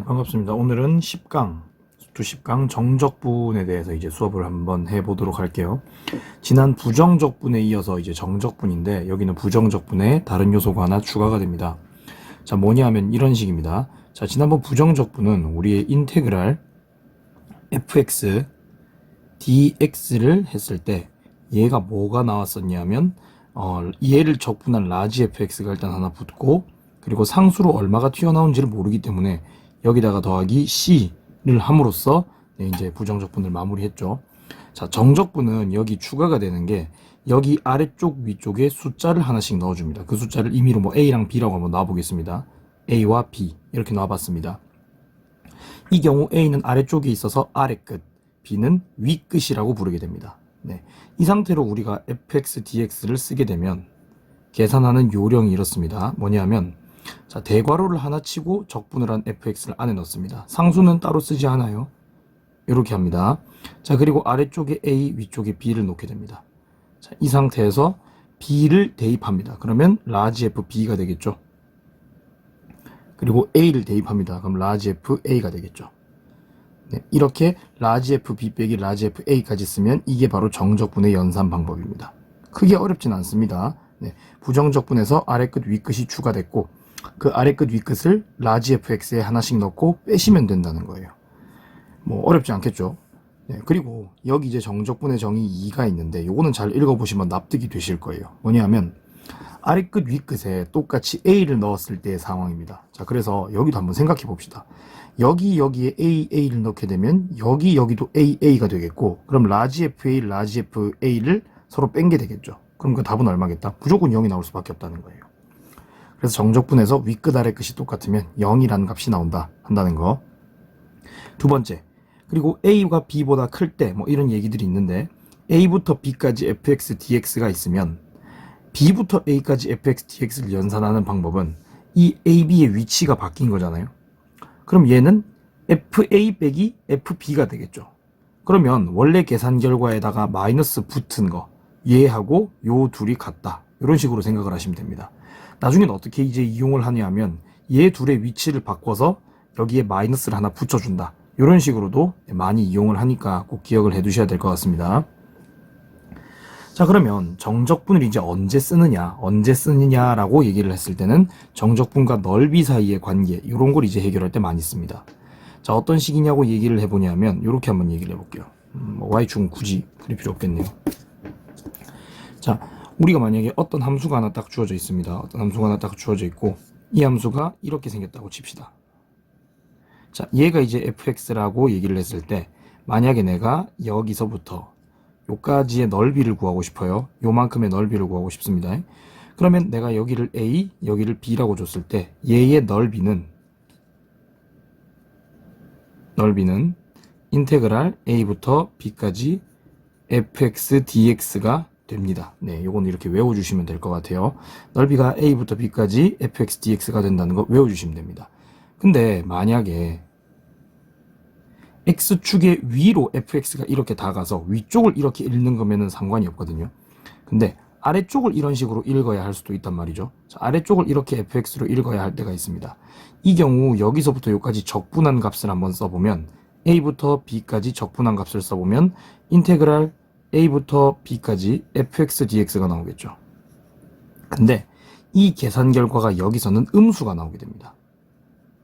반갑습니다. 오늘은 10강, 수투 10강 정적분에 대해서 이제 수업을 한번 해보도록 할게요. 지난 부정적분에 이어서 이제 정적분인데 여기는 부정적분에 다른 요소가 하나 추가가 됩니다. 자, 뭐냐 하면 이런 식입니다. 자, 지난번 부정적분은 우리의 인테그랄 fx dx를 했을 때 얘가 뭐가 나왔었냐면 얘를 적분한 라지 fx가 일단 하나 붙고, 그리고 상수로 얼마가 튀어나온지를 모르기 때문에 여기다가 더하기 c를 함으로써 이제 부정적분을 마무리했죠. 자, 정적분은 여기 추가가 되는 게 여기 아래쪽 위쪽에 숫자를 하나씩 넣어줍니다. 그 숫자를 임의로 뭐 a랑 b라고 한번 놔보겠습니다. a와 b 이렇게 놔봤습니다. 이 경우 a는 아래쪽에 있어서 아래끝, b는 위끝이라고 부르게 됩니다. 네, 이 상태로 우리가 fx dx를 쓰게 되면 계산하는 요령이 이렇습니다. 뭐냐면, 자, 대괄호를 하나 치고 적분을 한 fx를 안에 넣습니다. 상수는 따로 쓰지 않아요. 이렇게 합니다. 자, 그리고 아래쪽에 a, 위쪽에 b를 놓게 됩니다. 자, 이 상태에서 b를 대입합니다. 그러면 라지 fb가 되겠죠. 그리고 a를 대입합니다. 그럼 라지 fa가 되겠죠. 네, 이렇게 라지 fb 빼기 라지 fa까지 쓰면 이게 바로 정적분의 연산 방법입니다. 크게 어렵진 않습니다. 네, 부정적분에서 아래끝 위끝이 추가됐고, 그 아래끝 위끝을 라지 fx에 하나씩 넣고 빼시면 된다는 거예요. 뭐 어렵지 않겠죠. 네, 그리고 여기 이제 정적분의 정의 2가 있는데 요거는 잘 읽어보시면 납득이 되실 거예요. 뭐냐면 아래끝 위끝에 똑같이 a를 넣었을 때의 상황입니다. 자, 그래서 여기도 한번 생각해 봅시다. 여기에 a를 넣게 되면 여기도 a가 되겠고, 그럼 라지 fa, 라지 fa를 서로 뺀 게 되겠죠. 그럼 그 답은 얼마겠다? 무조건 0이 나올 수밖에 없다는 거예요. 그래서 정적분에서 위끝 아래끝이 똑같으면 0이라는 값이 나온다 한다는 거. 두 번째, 그리고 a가 b보다 클 때 뭐 이런 얘기들이 있는데, a부터 b까지 fx dx가 있으면 b부터 a까지 fx dx를 연산하는 방법은 이 a, b의 위치가 바뀐 거잖아요. 그럼 얘는 fa 빼기 fb가 되겠죠. 그러면 원래 계산 결과에다가 마이너스 붙은 거, 얘하고 요 둘이 같다, 이런 식으로 생각을 하시면 됩니다. 나중엔 어떻게 이제 이용을 하냐면 얘 둘의 위치를 바꿔서 여기에 마이너스를 하나 붙여준다, 이런 식으로도 많이 이용을 하니까 꼭 기억을 해 두셔야 될 것 같습니다. 자, 그러면 정적분을 이제 언제 쓰느냐라고 얘기를 했을 때는 정적분과 넓이 사이의 관계, 이런 걸 이제 해결할 때 많이 씁니다. 자, 어떤 식이냐고 얘기를 해보냐면 이렇게 한번 얘기를 해볼게요. y축은 굳이 그릴 필요 없겠네요. 자, 우리가 만약에 어떤 함수가 하나 딱 주어져 있습니다. 어떤 함수가 하나 딱 주어져 있고, 이 함수가 이렇게 생겼다고 칩시다. 자, 얘가 이제 fx라고 얘기를 했을 때, 만약에 내가 여기서부터 요까지의 넓이를 구하고 싶어요. 요만큼의 넓이를 구하고 싶습니다. 그러면 내가 여기를 a, 여기를 b라고 줬을 때 얘의 넓이는 인테그랄 a부터 b까지 fx dx가 됩니다. 네, 요건 이렇게 외워주시면 될 것 같아요. 넓이가 a부터 b까지 fx dx가 된다는 거 외워주시면 됩니다. 근데 만약에 x축의 위로 fx가 이렇게 다가서 위쪽을 이렇게 읽는 거면은 상관이 없거든요. 근데 아래쪽을 이런 식으로 읽어야 할 수도 있단 말이죠. 자, 아래쪽을 이렇게 fx로 읽어야 할 때가 있습니다. 이 경우 여기서부터 여기까지 적분한 값을 한번 써보면, a부터 b까지 적분한 값을 써보면 인테그랄 a부터 b까지 fx dx가 나오겠죠. 근데 이 계산 결과가 여기서는 음수가 나오게 됩니다.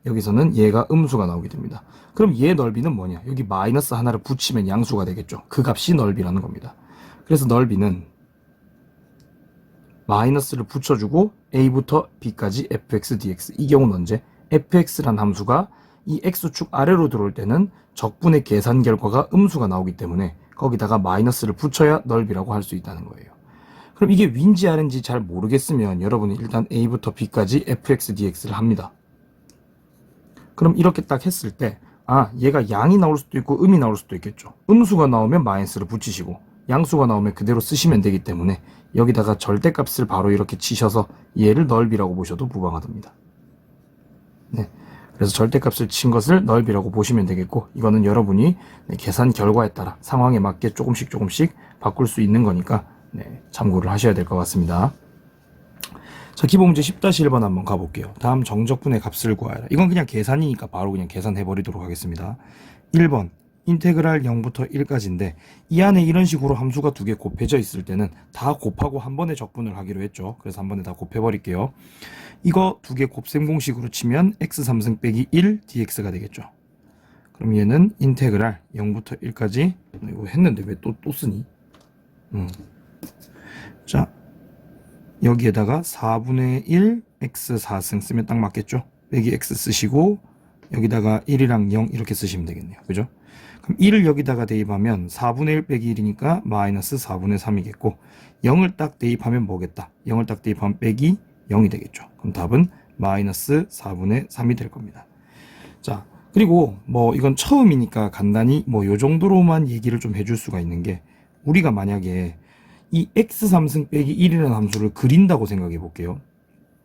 여기서는 얘가 음수가 나오게 됩니다. 그럼 얘 넓이는 뭐냐? 여기 마이너스 하나를 붙이면 양수가 되겠죠. 그 값이 넓이라는 겁니다. 그래서 넓이는 마이너스를 붙여주고 a부터 b까지 fx dx. 이 경우는 언제? fx란 함수가 이 x축 아래로 들어올 때는 적분의 계산 결과가 음수가 나오기 때문에 거기다가 마이너스를 붙여야 넓이라고 할 수 있다는 거예요. 그럼 이게 위인지 아래인지 잘 모르겠으면 여러분이 일단 a부터 b까지 fx dx를 합니다. 그럼 이렇게 딱 했을 때, 얘가 양이 나올 수도 있고 음이 나올 수도 있겠죠. 음수가 나오면 마이너스를 붙이시고 양수가 나오면 그대로 쓰시면 되기 때문에 여기다가 절대값을 바로 이렇게 치셔서 얘를 넓이라고 보셔도 무방하답니다. 네, 그래서 절대값을 친 것을 넓이라고 보시면 되겠고, 이거는 여러분이 계산 결과에 따라 상황에 맞게 조금씩 바꿀 수 있는 거니까 참고를 하셔야 될 것 같습니다. 자, 기본 문제 10-1번 한번 가볼게요. 다음 정적분의 값을 구하라. 이건 그냥 계산이니까 바로 그냥 계산해버리도록 하겠습니다. 1번 인테그랄 0부터 1까지인데 이 안에 이런 식으로 함수가 두 개 곱해져 있을 때는 다 곱하고 한 번에 적분을 하기로 했죠. 그래서 한 번에 다 곱해버릴게요. 이거 두 개 곱셈 공식으로 치면 x3승 빼기 1 dx가 되겠죠. 그럼 얘는 인테그랄 0부터 1까지 이거 했는데 왜 또 쓰니? 자, 여기에다가 4분의 1 x4승 쓰면 딱 맞겠죠? 빼기 x 쓰시고 여기다가 1이랑 0 이렇게 쓰시면 되겠네요. 그죠? 그럼 1을 여기다가 대입하면 4분의 1 빼기 1이니까 마이너스 4분의 3이겠고 0을 딱 대입하면 뭐겠다? 0을 딱 대입하면 빼기 0이 되겠죠. 그럼 답은 마이너스 4분의 3이 될 겁니다. 자, 그리고 뭐 이건 처음이니까 간단히 뭐 요 정도로만 얘기를 좀 해줄 수가 있는 게 우리가 만약에 이 x3승 빼기 1이라는 함수를 그린다고 생각해 볼게요.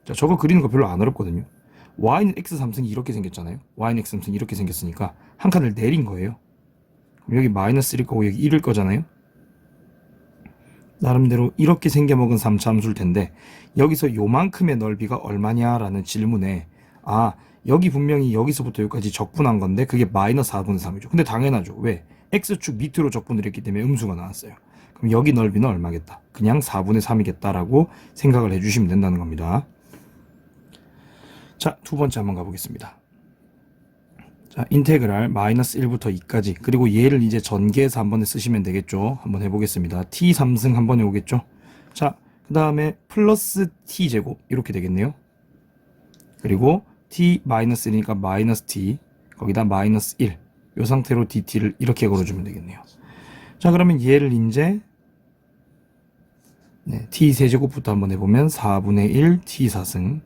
자, 저거 그리는 거 별로 안 어렵거든요. y는 x3승이 이렇게 생겼잖아요. y는 x3승이 이렇게 생겼으니까 한 칸을 내린 거예요. 그럼 여기 마이너스 1일 거고 여기 1일 거잖아요. 나름대로 이렇게 생겨먹은 3차 함수일 텐데 여기서 요만큼의 넓이가 얼마냐 라는 질문에 여기 분명히 여기서부터 여기까지 적분한 건데 그게 마이너스 4분의 3이죠. 근데 당연하죠. 왜? x축 밑으로 적분을 했기 때문에 음수가 나왔어요. 그럼 여기 넓이는 얼마겠다? 그냥 4분의 3이겠다라고 생각을 해주시면 된다는 겁니다. 자, 두 번째 한번 가보겠습니다. 자, 인테그랄 마이너스 1부터 2까지 그리고 얘를 이제 전개해서 한 번에 쓰시면 되겠죠. 한번 해보겠습니다. t3승 한 번에 오겠죠. 자, 그 다음에 플러스 t제곱 이렇게 되겠네요. 그리고 t 마이너스 1이니까 마이너스 t 거기다 마이너스 1 이 상태로 dt를 이렇게 걸어주면 되겠네요. 자, 그러면 얘를 이제 t 세제곱부터 한번 해보면 4분의 1 t4승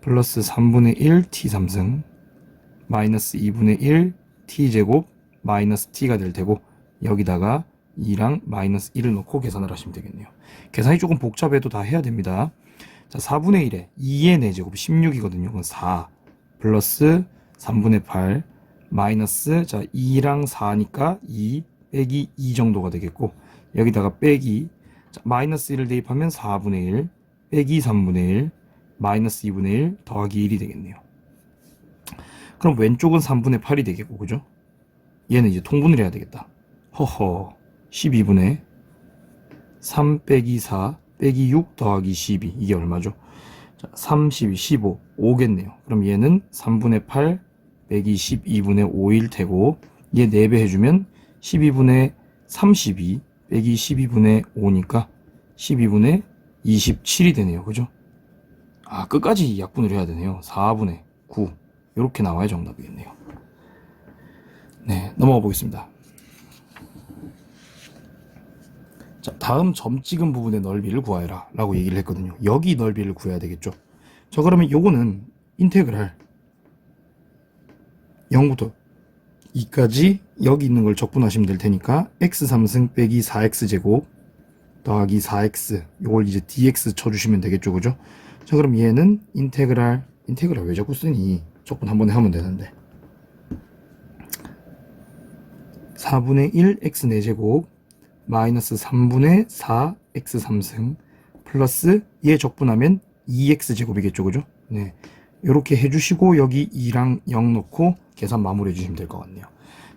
플러스 3분의 1 t3승 마이너스 2분의 1 t제곱 마이너스 t가 될 테고 여기다가 2랑 마이너스 1을 넣고 계산을 하시면 되겠네요. 계산이 조금 복잡해도 다 해야 됩니다. 자, 4분의 1에 2의 4제곱 16이거든요. 그건 4 플러스 3분의 8 마이너스 자 2랑 4니까 2 빼기 2 정도가 되겠고 여기다가 빼기 자, 마이너스 1을 대입하면 4분의 1 빼기 3분의 1 마이너스 2분의 1 더하기 1이 되겠네요. 그럼 왼쪽은 3분의 8이 되겠고 그죠? 얘는 이제 통분을 해야 되겠다. 허허 12분의 3 빼기 4 빼기 6 더하기 12 이게 얼마죠? 자, 3, 12, 15 5겠네요. 그럼 얘는 3분의 8 빼기 12분의 5일 테고 얘 4배 해주면 12분의 32 빼기 12분의 5니까 12분의 27이 되네요. 그죠? 끝까지 약분을 해야 되네요. 4분의 9 이렇게 나와야 정답이겠네요. 네, 넘어가 보겠습니다. 자, 다음 점 찍은 부분의 넓이를 구하여라 라고 얘기를 했거든요. 여기 넓이를 구해야 되겠죠. 자, 그러면 요거는 인테그랄 0부터 2까지 여기 있는 걸 적분하시면 될 테니까 x3승 빼기 4x제곱 더하기 4x 요걸 이제 dx 쳐주시면 되겠죠. 그죠? 자, 그럼 얘는 인테그랄 왜 자꾸 쓰니? 적분 한 번에 하면 되는데 4분의 1 x 4제곱 마이너스 3분의 4 x 3승 플러스 얘 적분하면 2x제곱이겠죠. 그죠? 네, 요렇게 해주시고 여기 2랑 0 넣고 계산 마무리 해주시면 될 것 같네요.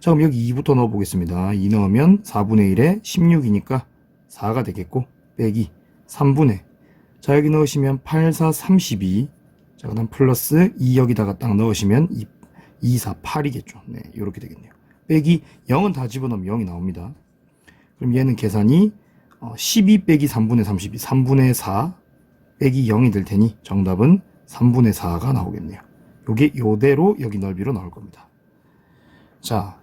자, 그럼 여기 2부터 넣어 보겠습니다. 2 넣으면 4분의 1에 16이니까 4가 되겠고 빼기 3분의 자, 여기 넣으시면 8, 4, 32 자, 그 다음 플러스 2 여기다가 딱 넣으시면 2, 4, 8이겠죠. 네, 요렇게 되겠네요. 빼기 0은 다 집어넣으면 0이 나옵니다. 그럼 얘는 계산이 12 빼기 3분의 32 3분의 4 빼기 0이 될 테니 정답은 3분의 4가 나오겠네요. 요게 요대로 여기 넓이로 나올 겁니다. 자,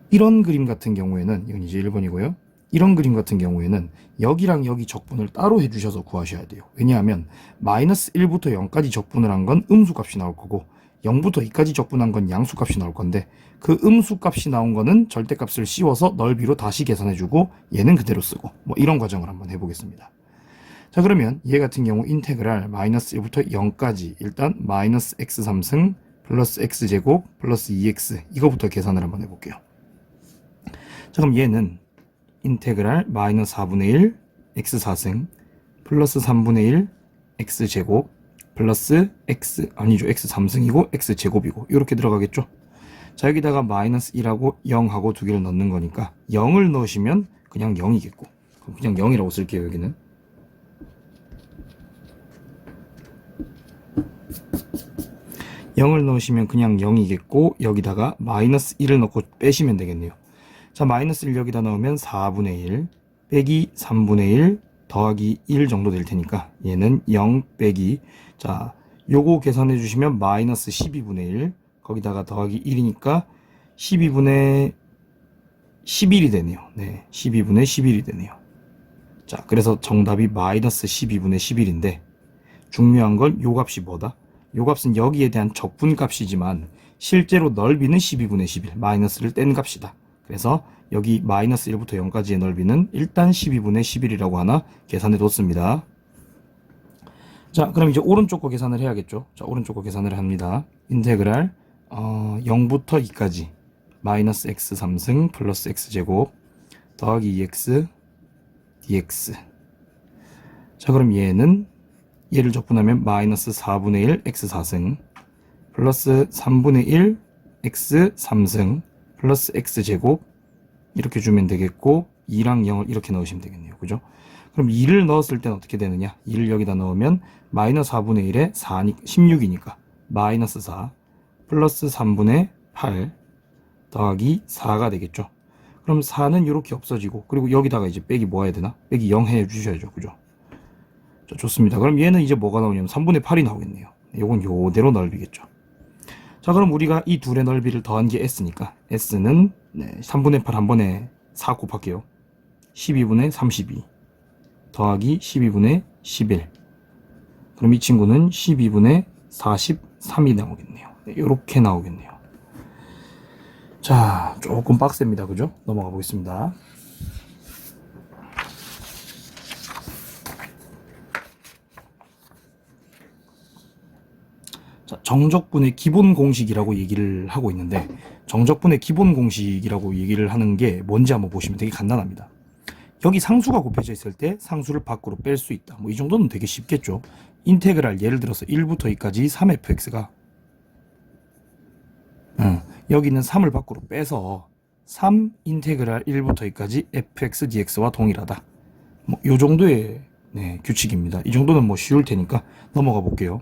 이런 그림 같은 경우에는 이건 이제 1번이고요. 이런 그림 같은 경우에는 여기랑 여기 적분을 따로 해주셔서 구하셔야 돼요. 왜냐하면 마이너스 1부터 0까지 적분을 한 건 음수값이 나올 거고 0부터 2까지 적분한 건 양수값이 나올 건데 그 음수값이 나온 거는 절대값을 씌워서 넓이로 다시 계산해주고 얘는 그대로 쓰고 뭐 이런 과정을 한번 해보겠습니다. 자, 그러면 얘 같은 경우 인테그랄 마이너스 1부터 0까지 일단 마이너스 x3승 플러스 x제곱 플러스 2x 이거부터 계산을 한번 해볼게요. 자, 그럼 얘는 인테그랄 마이너스 4분의 1 x4승 플러스 3분의 1 x제곱 플러스 x, 아니죠. x 3승이고 x 제곱이고 이렇게 들어가겠죠. 자, 여기다가 마이너스 1하고 0하고 두 개를 넣는 거니까 0을 넣으시면 그냥 0이겠고, 그냥 0이라고 쓸게요. 여기는 0을 넣으시면 그냥 0이겠고, 여기다가 마이너스 1을 넣고 빼시면 되겠네요. 자, 마이너스 1 여기다 넣으면 4분의 1 빼기 3분의 1 더하기 1 정도 될 테니까 얘는 0 빼기, 자, 요거 계산해 주시면 마이너스 12분의 1 거기다가 더하기 1이니까 12분의 11이 되네요. 네, 12분의 11이 되네요. 자, 그래서 정답이 마이너스 12분의 11인데 중요한 건 요 값이 뭐다? 요 값은 여기에 대한 적분값이지만 실제로 넓이는 12분의 11, 마이너스를 뗀 값이다. 그래서 여기 마이너스 1부터 0까지의 넓이는 일단 12분의 11이라고 하나 계산해 뒀습니다. 자, 그럼 이제 오른쪽 거 계산을 해야겠죠. 자, 오른쪽 거 계산을 합니다. 인테그랄 0부터 2까지 마이너스 x 3승 플러스 x제곱 더하기 2x dx. 자, 그럼 얘를 적분하면 마이너스 4분의 1 x 4승 플러스 3분의 1 x 3승 플러스 x제곱 이렇게 주면 되겠고, 2랑 0을 이렇게 넣으시면 되겠네요. 그죠? 그럼 2를 넣었을 때는 어떻게 되느냐? 2를 여기다 넣으면 마이너스 4분의 1에 16이니까 마이너스 4 플러스 3분의 8 더하기 4가 되겠죠. 그럼 4는 이렇게 없어지고, 그리고 여기다가 이제 빼기 뭐 해야 되나? 빼기 0 해 주셔야죠. 그죠? 자, 좋습니다. 그럼 얘는 이제 뭐가 나오냐면 3분의 8이 나오겠네요. 요건 요대로 넓이겠죠. 자, 그럼 우리가 이 둘의 넓이를 더한 게 s니까 s는 3분의 8 한 번에 4 곱할게요. 12분의 32 더하기 12분의 11. 그럼 이 친구는 12분의 43이 나오겠네요. 이렇게 나오겠네요. 자, 조금 빡셉니다. 그죠? 넘어가 보겠습니다. 자, 정적분의 기본 공식이라고 얘기를 하고 있는데, 정적분의 기본 공식이라고 얘기를 하는 게 뭔지 한번 보시면 되게 간단합니다. 여기 상수가 곱해져 있을 때 상수를 밖으로 뺄 수 있다. 뭐 이 정도는 되게 쉽겠죠. 인테그랄 예를 들어서 1부터 2까지 3fx가 여기는 3을 밖으로 빼서 3 인테그랄 1부터 2까지 fx dx와 동일하다. 뭐 이 정도의 규칙입니다. 이 정도는 뭐 쉬울 테니까 넘어가 볼게요.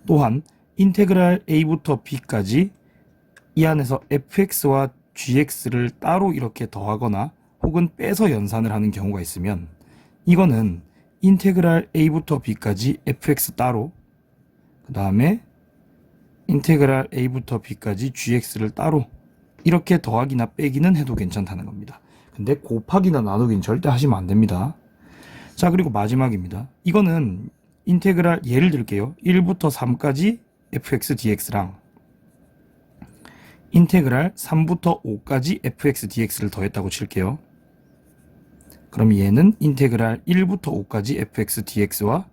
또한 인테그랄 a부터 b까지 이 안에서 fx와 gx를 따로 이렇게 더하거나 혹은 빼서 연산을 하는 경우가 있으면 이거는 인테그랄 a부터 b까지 fx 따로, 그 다음에 인테그랄 a부터 b까지 gx를 따로 이렇게 더하기나 빼기는 해도 괜찮다는 겁니다. 근데 곱하기나 나누기는 절대 하시면 안 됩니다. 자, 그리고 마지막입니다. 이거는 인테그랄 예를 들게요. 1부터 3까지 fx dx랑 인테그랄 3부터 5까지 fx dx를 더했다고 칠게요. 그럼 얘는 인테그랄 1부터 5까지 fx dx와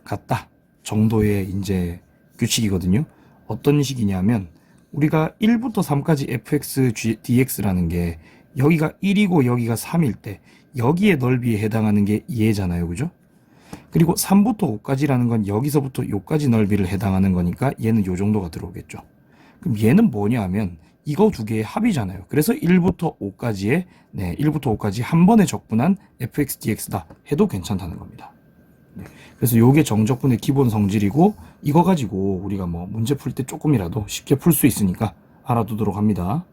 같다 정도의 이제 규칙이거든요. 어떤 식이냐면 우리가 1부터 3까지 fx dx라는 게 여기가 1이고 여기가 3일 때 여기의 넓이에 해당하는 게 얘잖아요. 그죠? 그리고 3부터 5까지라는 건 여기서부터 요까지 넓이를 해당하는 거니까 얘는 요 정도가 들어오겠죠. 그럼 얘는 뭐냐 하면 이거 두 개의 합이잖아요. 그래서 1부터 5까지의 1부터 5까지 한 번에 적분한 fx dx다 해도 괜찮다는 겁니다. 그래서 요게 정적분의 기본 성질이고 이거 가지고 우리가 뭐 문제 풀 때 조금이라도 쉽게 풀 수 있으니까 알아두도록 합니다.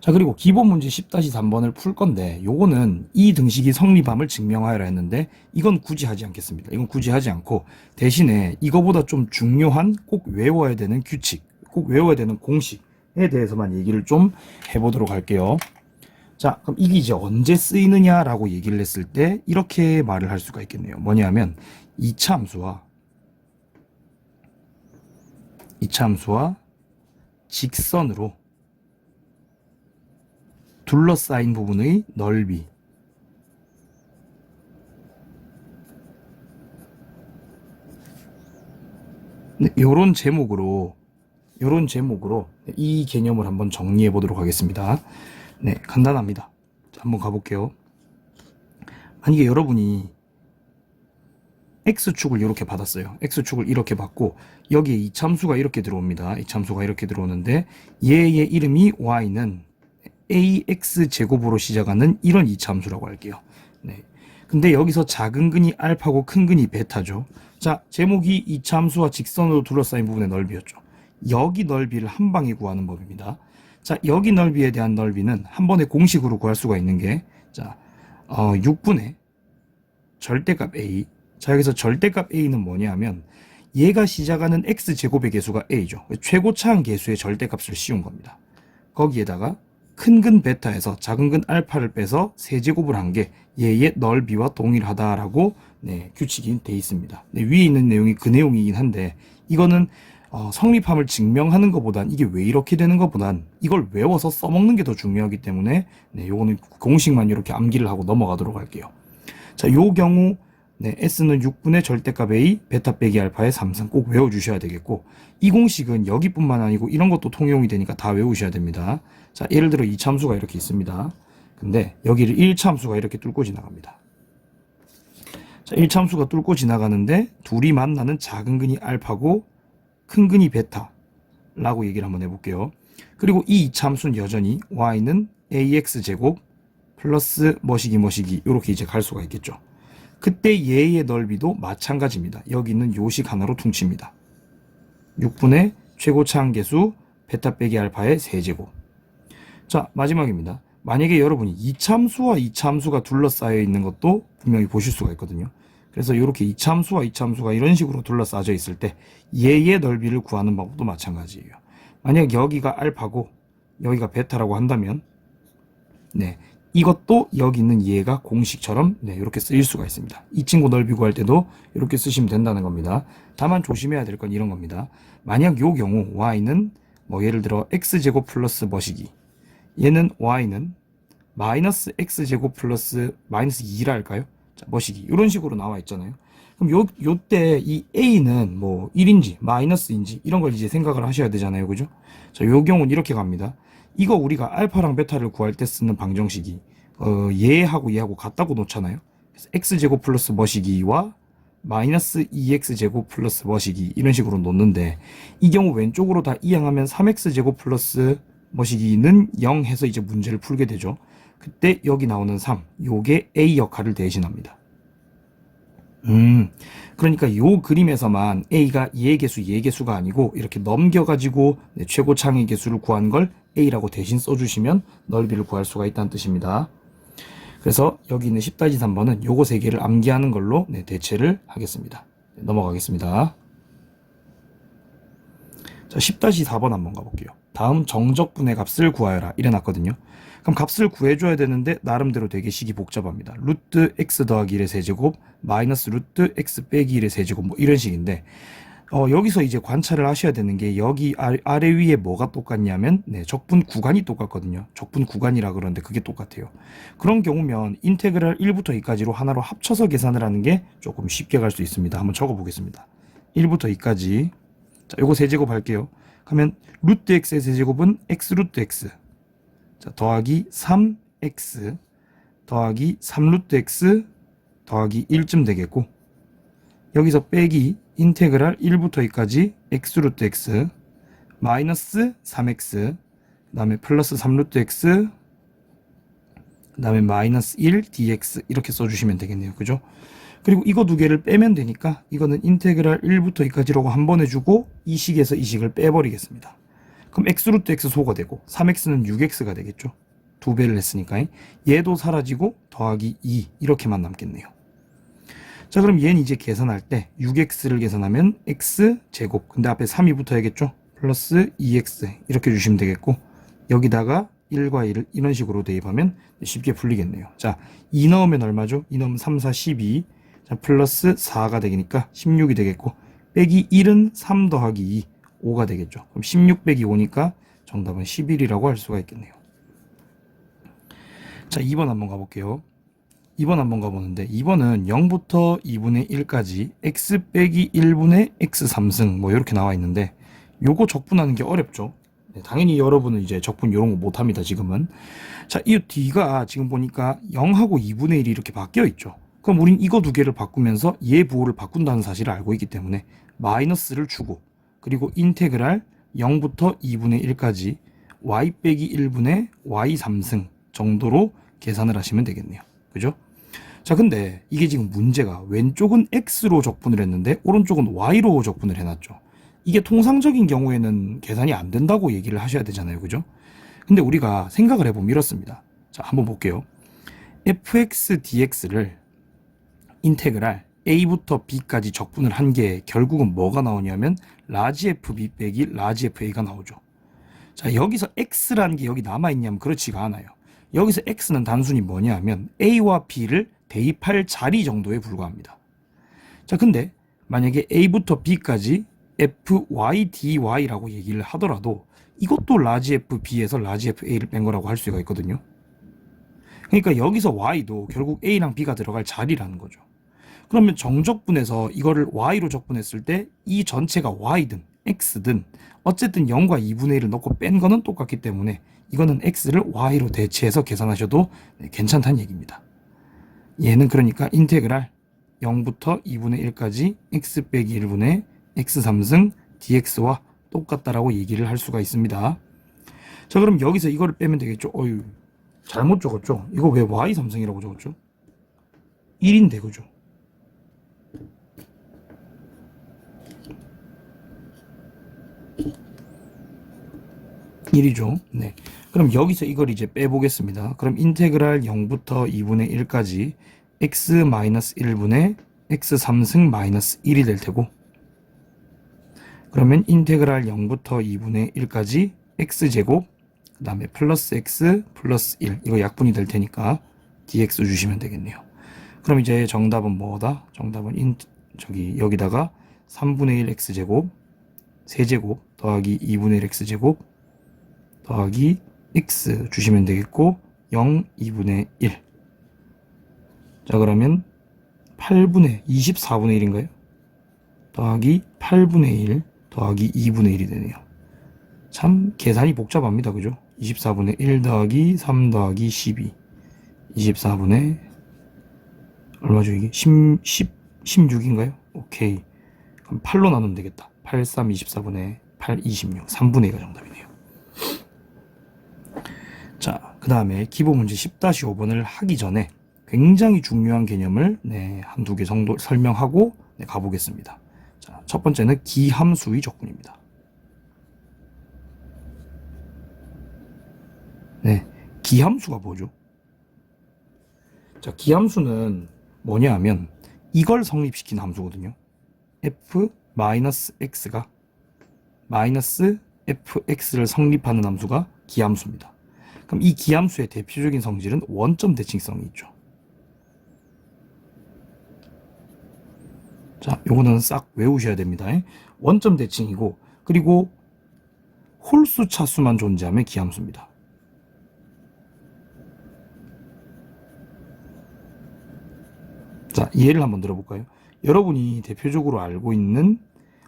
자, 그리고 기본 문제 10-3번을 풀 건데 요거는 이 등식이 성립함을 증명하여라 했는데 이건 굳이 하지 않겠습니다. 이건 굳이 하지 않고 대신에 이거보다 좀 중요한 꼭 외워야 되는 규칙, 꼭 외워야 되는 공식에 대해서만 얘기를 좀 해보도록 할게요. 자, 그럼 이게 이제 언제 쓰이느냐라고 얘기를 했을 때 이렇게 말을 할 수가 있겠네요. 뭐냐면 이차 함수와 직선으로 둘러싸인 부분의 넓이, 요런 제목으로 이 개념을 한번 정리해 보도록 하겠습니다. 네, 간단합니다. 자, 한번 가볼게요. 만약에 여러분이 x축을 이렇게 받았어요. x축을 이렇게 받고 여기에 이참수가 이렇게 들어옵니다. 이참수가 이렇게 들어오는데 얘의 이름이 y는 ax제곱으로 시작하는 이런 이참수라고 할게요. 네. 근데 여기서 작은 근이 알파고 큰 근이 베타죠. 자, 제목이 이참수와 직선으로 둘러싸인 부분의 넓이였죠. 여기 넓이를 한 방에 구하는 법입니다. 자, 여기 넓이에 대한 넓이는 한 번에 공식으로 구할 수가 있는 게, 자, 6분의 절대값 a. 자, 여기서 절대값 a는 뭐냐 하면 얘가 시작하는 x제곱의 개수가 a죠. 최고차항 개수의 절대값을 씌운 겁니다. 거기에다가 큰 근 베타에서 작은 근 알파를 빼서 세제곱을 한 게 얘의 넓이와 동일하다라고 네, 규칙이 돼 있습니다. 네, 위에 있는 내용이 그 내용이긴 한데 이거는 성립함을 증명하는 것보단 이게 왜 이렇게 되는 것보단 이걸 외워서 써먹는 게 더 중요하기 때문에 네, 요거는 공식만 이렇게 암기를 하고 넘어가도록 할게요. 자, 요 경우 네, S는 6분의 절대값 A, 베타 빼기 알파의 3승 꼭 외워주셔야 되겠고 이 공식은 여기뿐만 아니고 이런 것도 통용이 되니까 다 외우셔야 됩니다. 자, 예를 들어 이 참수가 이렇게 있습니다. 근데 여기를 1참수가 이렇게 뚫고 지나갑니다. 자, 1참수가 뚫고 지나가는데 둘이 만나는 작은 근이 알파고 큰 근이 베타라고 얘기를 한번 해볼게요. 그리고 이 이참수는 여전히 y는 ax제곱 플러스 뭐시기 이렇게 이제 갈 수가 있겠죠. 그때 얘의 넓이도 마찬가지입니다. 여기 있는 요식 하나로 퉁칩니다. 6분의 최고차항 개수 베타 빼기 알파의 세제곱. 자, 마지막입니다. 만약에 여러분이 이참수와 이참수가 둘러싸여 있는 것도 분명히 보실 수가 있거든요. 그래서 이렇게 이참수와 이참수가 이런 식으로 둘러싸여 있을 때 얘의 넓이를 구하는 방법도 마찬가지예요. 만약 여기가 알파고 여기가 베타라고 한다면 네, 이것도 여기 있는 얘가 공식처럼 네, 이렇게 쓰일 수가 있습니다. 이 친구 넓이 구할 때도 이렇게 쓰시면 된다는 겁니다. 다만 조심해야 될 건 이런 겁니다. 만약 요 경우 y는 뭐 예를 들어 x제곱 플러스 뭐시기, 얘는 y는 마이너스 x제곱 플러스 마이너스 2라 할까요? 자, 뭐시기 이런 식으로 나와 있잖아요. 그럼 요때 이 a는 뭐 1인지 마이너스인지 이런 걸 이제 생각을 하셔야 되잖아요. 그죠? 자, 요 경우는 이렇게 갑니다. 이거 우리가 알파랑 베타를 구할 때 쓰는 방정식이 얘하고 같다고 놓잖아요. 그래서 x제곱 플러스 뭐시기와 마이너스 2x제곱 플러스 뭐시기 이런 식으로 놓는데 이 경우 왼쪽으로 다 이항하면 3x제곱 플러스 뭐시기는 0 해서 이제 문제를 풀게 되죠. 그때 여기 나오는 3 요게 a 역할을 대신합니다. 그러니까 요 그림에서만 a가 얘 개수가 아니고 이렇게 넘겨가지고 네, 최고차항의 개수를 구한 걸 a라고 대신 써주시면 넓이를 구할 수가 있다는 뜻입니다. 그래서 여기 있는 10-3번은 요거 3개를 암기하는 걸로 네, 대체를 하겠습니다. 네, 넘어가겠습니다. 자, 10-4번 한번 가볼게요. 다음 정적분의 값을 구하여라 이래놨거든요. 그럼 값을 구해줘야 되는데 나름대로 되게 식이 복잡합니다. 루트 x 더하기 1의 세제곱 마이너스 루트 x 빼기 1의 세제곱 뭐 이런 식인데 여기서 이제 관찰을 하셔야 되는 게 여기 아래 위에 뭐가 똑같냐면 네, 적분 구간이 똑같거든요. 적분 구간이라 그러는데 그게 똑같아요. 그런 경우면 인테그랄 1부터 2까지로 하나로 합쳐서 계산을 하는 게 조금 쉽게 갈 수 있습니다. 한번 적어 보겠습니다. 1부터 2까지 자, 요거 세제곱 할게요. 그러면 루트 x의 세제곱은 x 루트 x 자, 더하기 3x 더하기 3루트 x 더하기 1쯤 되겠고 여기서 빼기 인테그랄 1부터 2까지 x 루트 x 마이너스 3x 그 다음에 플러스 3루트 x 그 다음에 마이너스 1 dx 이렇게 써주시면 되겠네요. 그죠? 그리고 이거 두 개를 빼면 되니까 이거는 인테그랄 1부터 2까지라고 한 번 해주고 이 식에서 이 식을 빼버리겠습니다. 그럼 x 루트 x 소가 되고 3x는 6x가 되겠죠. 2배를 했으니까 얘도 사라지고 더하기 2 이렇게만 남겠네요. 자, 그럼 얘는 이제 계산할 때 6x를 계산하면 x제곱 근데 앞에 3이 붙어야겠죠. 플러스 2x 이렇게 주시면 되겠고 여기다가 1과 1을 이런 식으로 대입하면 쉽게 풀리겠네요. 자, 2 넣으면 얼마죠? 2 넣으면 3, 4, 12 자, 플러스 4가 되니까 16이 되겠고 빼기 1은 3 더하기 2 5가 되겠죠. 그럼 16 빼기 5니까 정답은 11이라고 할 수가 있겠네요. 자, 2번 한번 가볼게요. 2번 한번 가보는데 2번은 0부터 2분의 1까지 x 빼기 1분의 x 3승 뭐 이렇게 나와 있는데 요거 적분하는 게 어렵죠. 네, 당연히 여러분은 이제 적분 이런 거 못합니다. 지금은. 자, 이 뒤가 지금 보니까 0하고 2분의 1이 이렇게 바뀌어 있죠. 그럼 우린 이거 두 개를 바꾸면서 얘 부호를 바꾼다는 사실을 알고 있기 때문에 마이너스를 주고, 그리고 인테그랄 0부터 2분의 1까지 y 빼기 1분의 y 3승 정도로 계산을 하시면 되겠네요. 그죠? 자, 근데 이게 지금 문제가 왼쪽은 x로 적분을 했는데 오른쪽은 y로 적분을 해놨죠. 이게 통상적인 경우에는 계산이 안 된다고 얘기를 하셔야 되잖아요. 그죠? 근데 우리가 생각을 해보면 이렇습니다. 자, 한번 볼게요. fx dx를 인테그랄 a부터 b까지 적분을 한 게 결국은 뭐가 나오냐면 라지 fb 빼기 라지 fa가 나오죠. 자, 여기서 x라는 게 여기 남아있냐면 그렇지가 않아요. 여기서 x는 단순히 뭐냐면 a와 b를 대입할 자리 정도에 불과합니다. 자, 근데 만약에 a부터 b까지 fy dy라고 얘기를 하더라도 이것도 라지 fb에서 라지 fa를 뺀 거라고 할 수가 있거든요. 그러니까 여기서 y도 결국 a랑 b가 들어갈 자리라는 거죠. 그러면 정적분에서 이거를 y로 적분했을 때 이 전체가 y든 x든 어쨌든 0과 2분의 1을 넣고 뺀 거는 똑같기 때문에 이거는 x를 y로 대체해서 계산하셔도 괜찮다는 얘기입니다. 얘는 그러니까 인테그랄 0부터 2분의 1까지 x 빼기 1분의 x 3승 dx와 똑같다라고 얘기를 할 수가 있습니다. 자, 그럼 여기서 이거를 빼면 되겠죠. 어휴, 잘못 적었죠. 이거 왜 y 3승이라고 적었죠? 1인데, 그죠? 일이죠. 네. 그럼 여기서 이걸 이제 빼보겠습니다. 그럼 인테그랄 0부터 2분의 1까지 x-1분의 x 3승 마이너스 1이 될 테고, 그러면 인테그랄 0부터 2분의 1까지 x제곱 그 다음에 플러스 x 플러스 1 이거 약분이 될 테니까 dx 주시면 되겠네요. 그럼 이제 정답은 뭐다? 정답은 여기다가 3분의 1 x제곱 세제곱 더하기 2분의 1 x제곱 더하기 x 주시면 되겠고 0 2분의 1. 자, 그러면 8분의 24분의 1인가요? 더하기 8분의 1 더하기 2분의 1이 되네요. 참 계산이 복잡합니다. 그죠? 24분의 1 더하기 3 더하기 12 24분의 얼마죠 이게? 16인가요? 오케이. 그럼 8로 나누면 되겠다. 8, 3, 24분의 8, 26 3분의 2가 정답이네요. 자, 그 다음에 기본 문제 10-5번을 하기 전에 굉장히 중요한 개념을 한두 개 정도 설명하고 가보겠습니다. 자, 첫 번째는 기함수의 적분입니다. 기함수가 뭐죠? 자, 기함수는 뭐냐 하면 이걸 성립시킨 함수거든요. f-x가 마이너스 fx를 성립하는 함수가 기함수입니다. 그럼 이 기함수의 대표적인 성질은 원점 대칭성이 있죠. 자, 요거는 싹 외우셔야 됩니다. 원점 대칭이고, 그리고 홀수 차수만 존재하면 기함수입니다. 자, 예를 한번 들어볼까요? 여러분이 대표적으로 알고 있는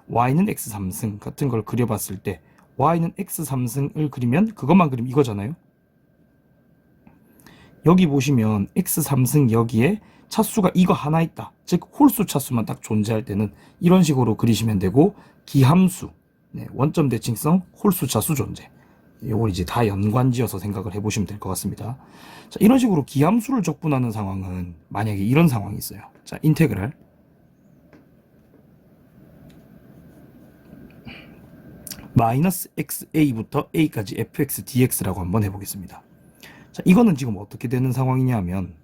y는 x 3승 같은 걸 그려봤을 때 y는 x 3승을 그리면 그것만 그리면 이거잖아요. 여기 보시면 x 3승 여기에 차수가 이거 하나 있다. 즉 홀수 차수만 딱 존재할 때는 이런 식으로 그리시면 되고, 기함수, 원점 대칭성, 홀수 차수 존재. 요걸 이제 다 연관지어서 생각을 해보시면 될 것 같습니다. 자, 이런 식으로 기함수를 적분하는 상황은 만약에 이런 상황이 있어요. 자, 인테그랄 마이너스 xa부터 a까지 fx dx라고 한번 해보겠습니다. 자, 이거는 지금 어떻게 되는 상황이냐 하면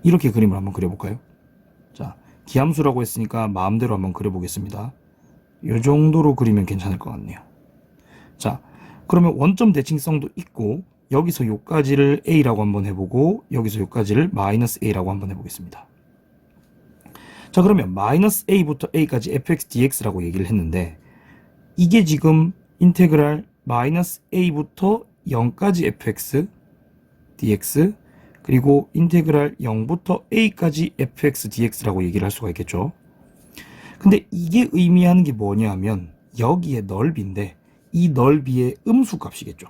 이렇게 그림을 한번 그려볼까요? 자, 기함수라고 했으니까 마음대로 한번 그려보겠습니다. 이 정도로 그리면 괜찮을 것 같네요. 자, 그러면 원점 대칭성도 있고 여기서 요까지를 a라고 한번 해보고 여기서 요까지를 마이너스 a라고 한번 해보겠습니다. 자, 그러면 마이너스 a부터 a까지 fx dx라고 얘기를 했는데 이게 지금 인테그랄 마이너스 a부터 0까지 fx dx 그리고 인테그랄 0부터 a까지 fx dx라고 얘기를 할 수가 있겠죠. 근데 이게 의미하는 게 뭐냐 하면 여기에 넓이인데 이 넓이의 음수 값이겠죠.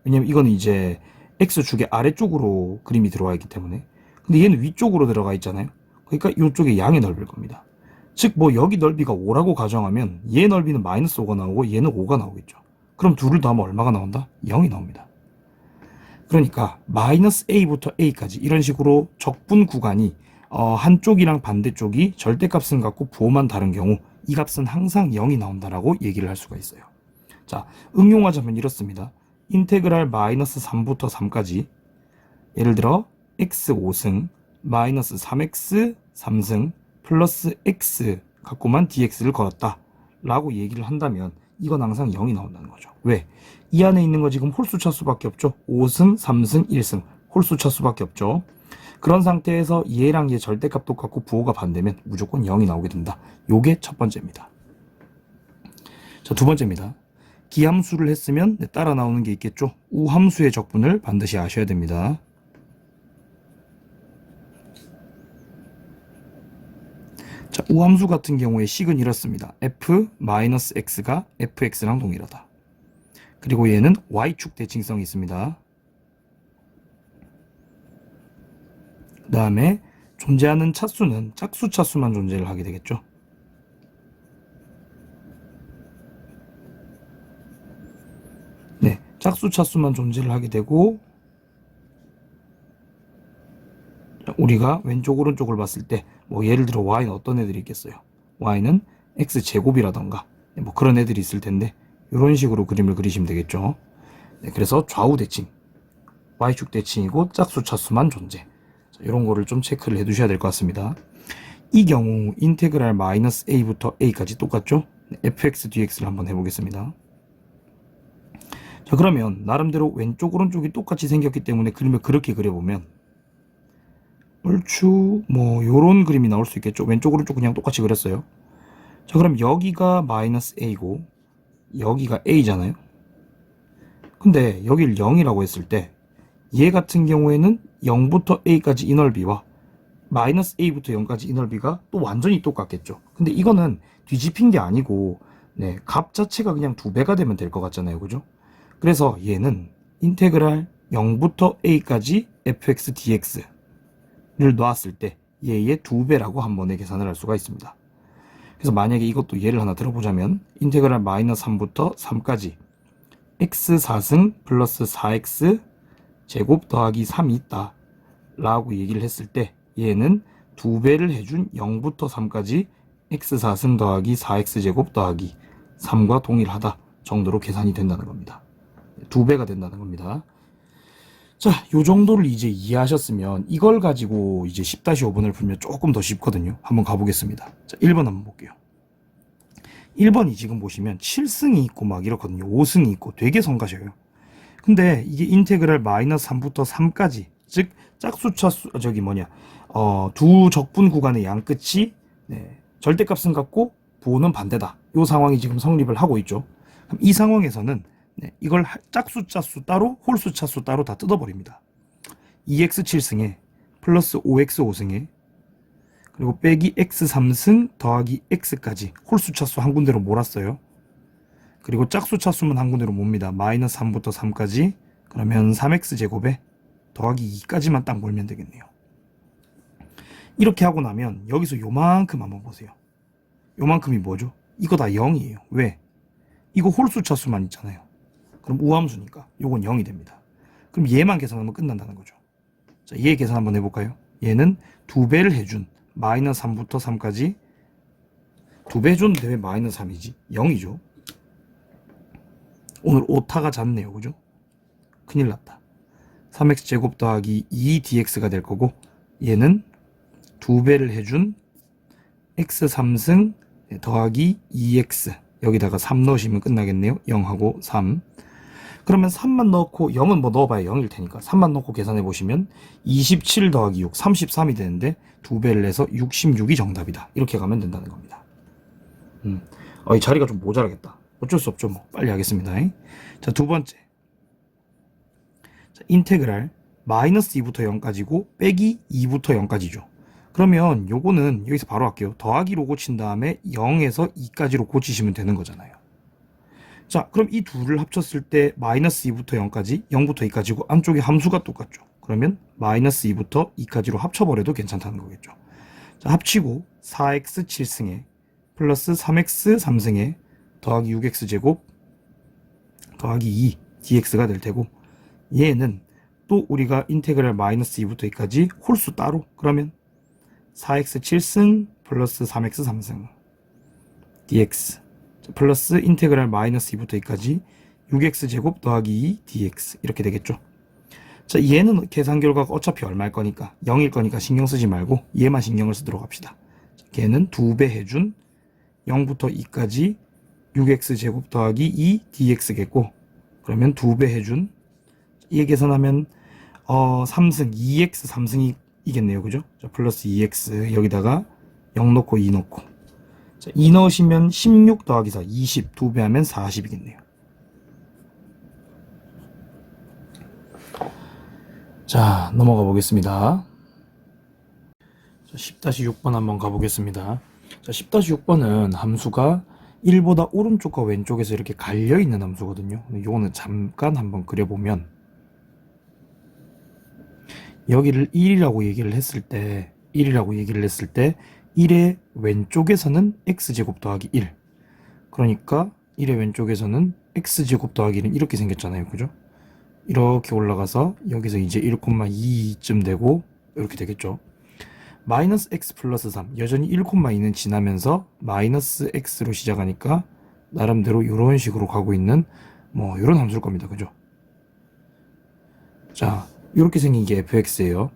왜냐면 이거는 이제 x축의 아래쪽으로 그림이 들어와 있기 때문에 근데 얘는 위쪽으로 들어가 있잖아요. 그러니까 이쪽에 양의 넓이일 겁니다. 즉 뭐 여기 넓이가 5라고 가정하면 얘 넓이는 마이너스 5가 나오고 얘는 5가 나오겠죠. 그럼 둘을 더하면 얼마가 나온다? 0이 나옵니다. 그러니까 마이너스 a부터 a까지 이런 식으로 적분 구간이 한쪽이랑 반대쪽이 절대값은 같고 부호만 다른 경우 이 값은 항상 0이 나온다라고 얘기를 할 수가 있어요. 자, 응용하자면 이렇습니다. 인테그랄 마이너스 3부터 3까지 예를 들어 x 5승 마이너스 3x 3승 플러스 x 갖고만 dx를 걸었다 라고 얘기를 한다면 이건 항상 0이 나온다는 거죠. 왜? 이 안에 있는 거 지금 홀수 차수밖에 없죠. 5승, 3승, 1승 홀수 차수밖에 없죠. 그런 상태에서 얘랑 얘 절대값 똑같고 부호가 반대면 무조건 0이 나오게 된다. 요게 첫 번째입니다. 자, 두 번째입니다. 기함수를 했으면 따라 나오는 게 있겠죠. 우함수의 적분을 반드시 아셔야 됩니다. 자, 우함수 같은 경우에 식은 이렇습니다. f-x가 fx랑 동일하다. 그리고 얘는 y축 대칭성이 있습니다. 그 다음에 존재하는 차수는 짝수 차수만 존재를 하게 되겠죠. 네, 짝수 차수만 존재를 하게 되고 우리가 왼쪽 오른쪽을 봤을 때 뭐 예를 들어 y는 어떤 애들이 있겠어요. y는 x제곱이라던가 뭐 그런 애들이 있을 텐데 이런 식으로 그림을 그리시면 되겠죠. 네, 그래서 좌우 대칭 y축 대칭이고 짝수 차수만 존재. 자, 이런 거를 좀 체크를 해 두셔야 될 것 같습니다. 이 경우 인테그랄 마이너스 a부터 a까지 똑같죠. 네, fx dx를 한번 해보겠습니다. 자, 그러면 나름대로 왼쪽 오른쪽이 똑같이 생겼기 때문에 그림을 그렇게 그려보면 얼추 뭐 요런 그림이 나올 수 있겠죠. 왼쪽 오른쪽 그냥 똑같이 그렸어요. 자, 그럼 여기가 마이너스 a고 여기가 a잖아요. 근데 여길 0이라고 했을 때 얘 같은 경우에는 0부터 a까지 이 넓이와 마이너스 a부터 0까지 이 넓이가 또 완전히 똑같겠죠. 근데 이거는 뒤집힌 게 아니고 네, 값 자체가 그냥 2배가 되면 될 것 같잖아요. 그죠? 그래서 얘는 인테그랄 0부터 a까지 fx dx를 놨을 때 얘의 2배라고 한 번에 계산을 할 수가 있습니다. 그래서 만약에 이것도 예를 하나 들어보자면 인테그랄 마이너스 3부터 3까지 x 4승 플러스 4x 제곱 더하기 3이 있다 라고 얘기를 했을 때 얘는 2배를 해준 0부터 3까지 x 4승 더하기 4x 제곱 더하기 3과 동일하다 정도로 계산이 된다는 겁니다. 2배가 된다는 겁니다. 자, 요 정도를 이제 이해하셨으면 이걸 가지고 이제 10-5번을 풀면 조금 더 쉽거든요. 한번 가보겠습니다. 자, 1번 한번 볼게요. 1번이 지금 보시면 7승이 있고 막 이렇거든요. 5승이 있고 되게 성가셔요. 근데 이게 인테그랄 마이너스 3부터 3까지 즉 짝수 차수 두 적분 구간의 양 끝이 네, 절대값은 같고 부호는 반대다. 이 상황이 지금 성립을 하고 있죠. 그럼 이 상황에서는 네, 이걸 짝수 차수 따로 홀수 차수 따로 다 뜯어버립니다. 2x 7승에 플러스 5x 5승에 그리고 빼기 x 3승 더하기 x까지 홀수 차수 한 군데로 몰았어요. 그리고 짝수 차수만 한 군데로 몹니다. 마이너스 3부터 3까지 그러면 3x 제곱에 더하기 2까지만 딱 몰면 되겠네요. 이렇게 하고 나면 여기서 요만큼 한번 보세요. 요만큼이 뭐죠? 이거 다 0이에요. 왜? 이거 홀수 차수만 있잖아요. 그럼 우함수니까 요건 0이 됩니다. 그럼 얘만 계산하면 끝난다는 거죠. 자, 얘 계산 한번 해볼까요? 얘는 2배를 해준 마이너스 3부터 3까지 2배 해줬는데 왜 마이너스 3이지? 0이죠. 오늘 오타가 잦네요. 그죠? 큰일 났다. 3x 제곱 더하기 2dx가 될 거고 얘는 2배를 해준 x 3승 더하기 2x 여기다가 3 넣으시면 끝나겠네요. 0하고 3. 그러면 3만 넣고 0은 뭐 넣어봐야 0일 테니까 3만 넣고 계산해 보시면 27 더하기 6 33이 되는데 2배를 해서 66이 정답이다. 이렇게 가면 된다는 겁니다. 이 자리가 좀 모자라겠다. 어쩔 수 없죠. 뭐 빨리 하겠습니다. 자, 두 번째. 자, 인테그랄 마이너스 2부터 0까지고 빼기 2부터 0까지죠. 그러면 요거는 여기서 바로 할게요. 더하기로 고친 다음에 0에서 2까지로 고치시면 되는 거잖아요. 자, 그럼 이 둘을 합쳤을 때 마이너스 2부터 0까지 0부터 2까지고 안쪽에 함수가 똑같죠. 그러면 마이너스 2부터 2까지로 합쳐버려도 괜찮다는 거겠죠. 자, 합치고 4x 7승에 플러스 3x 3승에 더하기 6x 제곱 더하기 2 dx가 될 테고, 얘는 또 우리가 인테그랄 마이너스 2부터 2까지 홀수 따로, 그러면 4x 7승 플러스 3x 3승 dx 플러스 인테그랄 마이너스 2부터 2까지 6x 제곱 더하기 2 dx 이렇게 되겠죠. 자, 얘는 계산 결과가 어차피 얼마일 거니까 0일 거니까 신경 쓰지 말고 얘만 신경을 쓰도록 합시다. 걔는 2배 해준 0부터 2까지 6x 제곱 더하기 2 dx겠고, 그러면 2배 해준 얘 계산하면 3승 2x 3승이겠네요. 그죠? 자, 플러스 2x 여기다가 0 넣고 2 넣고, 자, 2 넣으시면 16 더하기 4 20 2배 하면 40이겠네요. 자, 넘어가 보겠습니다. 자, 10-6번 한번 가보겠습니다. 자, 10-6번은 함수가 1보다 오른쪽과 왼쪽에서 이렇게 갈려있는 함수거든요. 이거는 잠깐 한번 그려보면, 여기를 1이라고 얘기를 했을 때 1의 왼쪽에서는 x제곱 더하기 1, 그러니까 1의 왼쪽에서는 x제곱 더하기 1은 이렇게 생겼잖아요. 그죠? 이렇게 올라가서 여기서 이제 1,2쯤 되고 이렇게 되겠죠. 마이너스 x 플러스 3 여전히 1,2는 지나면서 마이너스 x로 시작하니까 나름대로 이런 식으로 가고 있는 뭐 이런 함수일 겁니다. 그죠? 자, 이렇게 생긴 게 fx예요.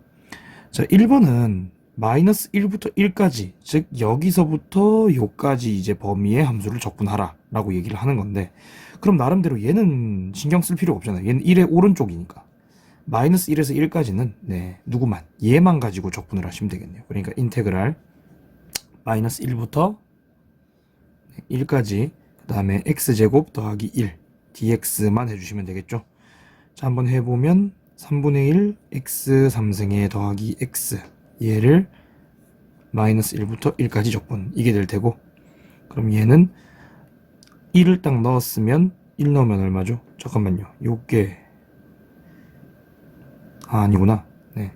자, 1번은 마이너스 1부터 1까지, 즉 여기서부터 요까지 이제 범위의 함수를 적분하라 라고 얘기를 하는 건데, 그럼 나름대로 얘는 신경 쓸 필요가 없잖아요. 얘는 1의 오른쪽이니까 마이너스 1에서 1까지는 누구만 얘만 가지고 적분을 하시면 되겠네요. 그러니까 인테그랄 마이너스 1부터 1까지 그 다음에 x제곱 더하기 1 dx만 해주시면 되겠죠. 자, 한번 해보면 3분의 1 x 3승에 더하기 x, 얘를 마이너스 1부터 1까지 적분, 이게 될 테고, 그럼 얘는 1을 딱 넣었으면 1 넣으면 얼마죠? 잠깐만요, 요게 아니구나. 네.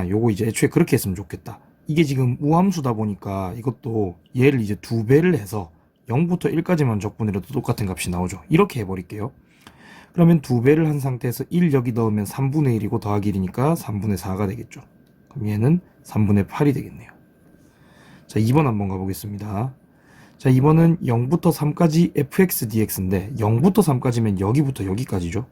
요거 이제 애초에 그렇게 했으면 좋겠다. 이게 지금 우함수다 보니까 이것도 얘를 이제 2배를 해서 0부터 1까지만 적분해도 똑같은 값이 나오죠. 이렇게 해버릴게요. 그러면 2배를 한 상태에서 1 여기 넣으면 3분의 1이고 더하기 1이니까 3분의 4가 되겠죠. 그럼 얘는 3분의 8이 되겠네요. 자, 2번 한번 가보겠습니다. 자, 2번은 0부터 3까지 fx dx인데 0부터 3까지면 여기부터 여기까지죠.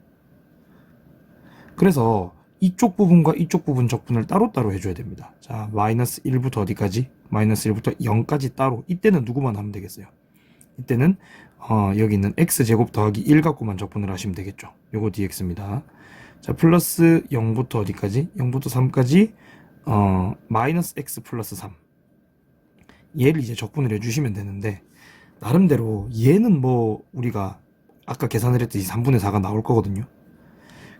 그래서 이쪽 부분과 이쪽 부분 적분을 따로따로 해줘야 됩니다. 자, 마이너스 1부터 어디까지? 마이너스 1부터 0까지 따로. 이때는 누구만 하면 되겠어요? 이때는 여기 있는 x제곱 더하기 1 갖고만 적분을 하시면 되겠죠. 요거 dx입니다. 자, 플러스 0부터 어디까지? 0부터 3까지 마이너스 x 플러스 3, 얘를 이제 적분을 해주시면 되는데, 나름대로 얘는 뭐 우리가 아까 계산을 했듯이 3분의 4가 나올 거거든요.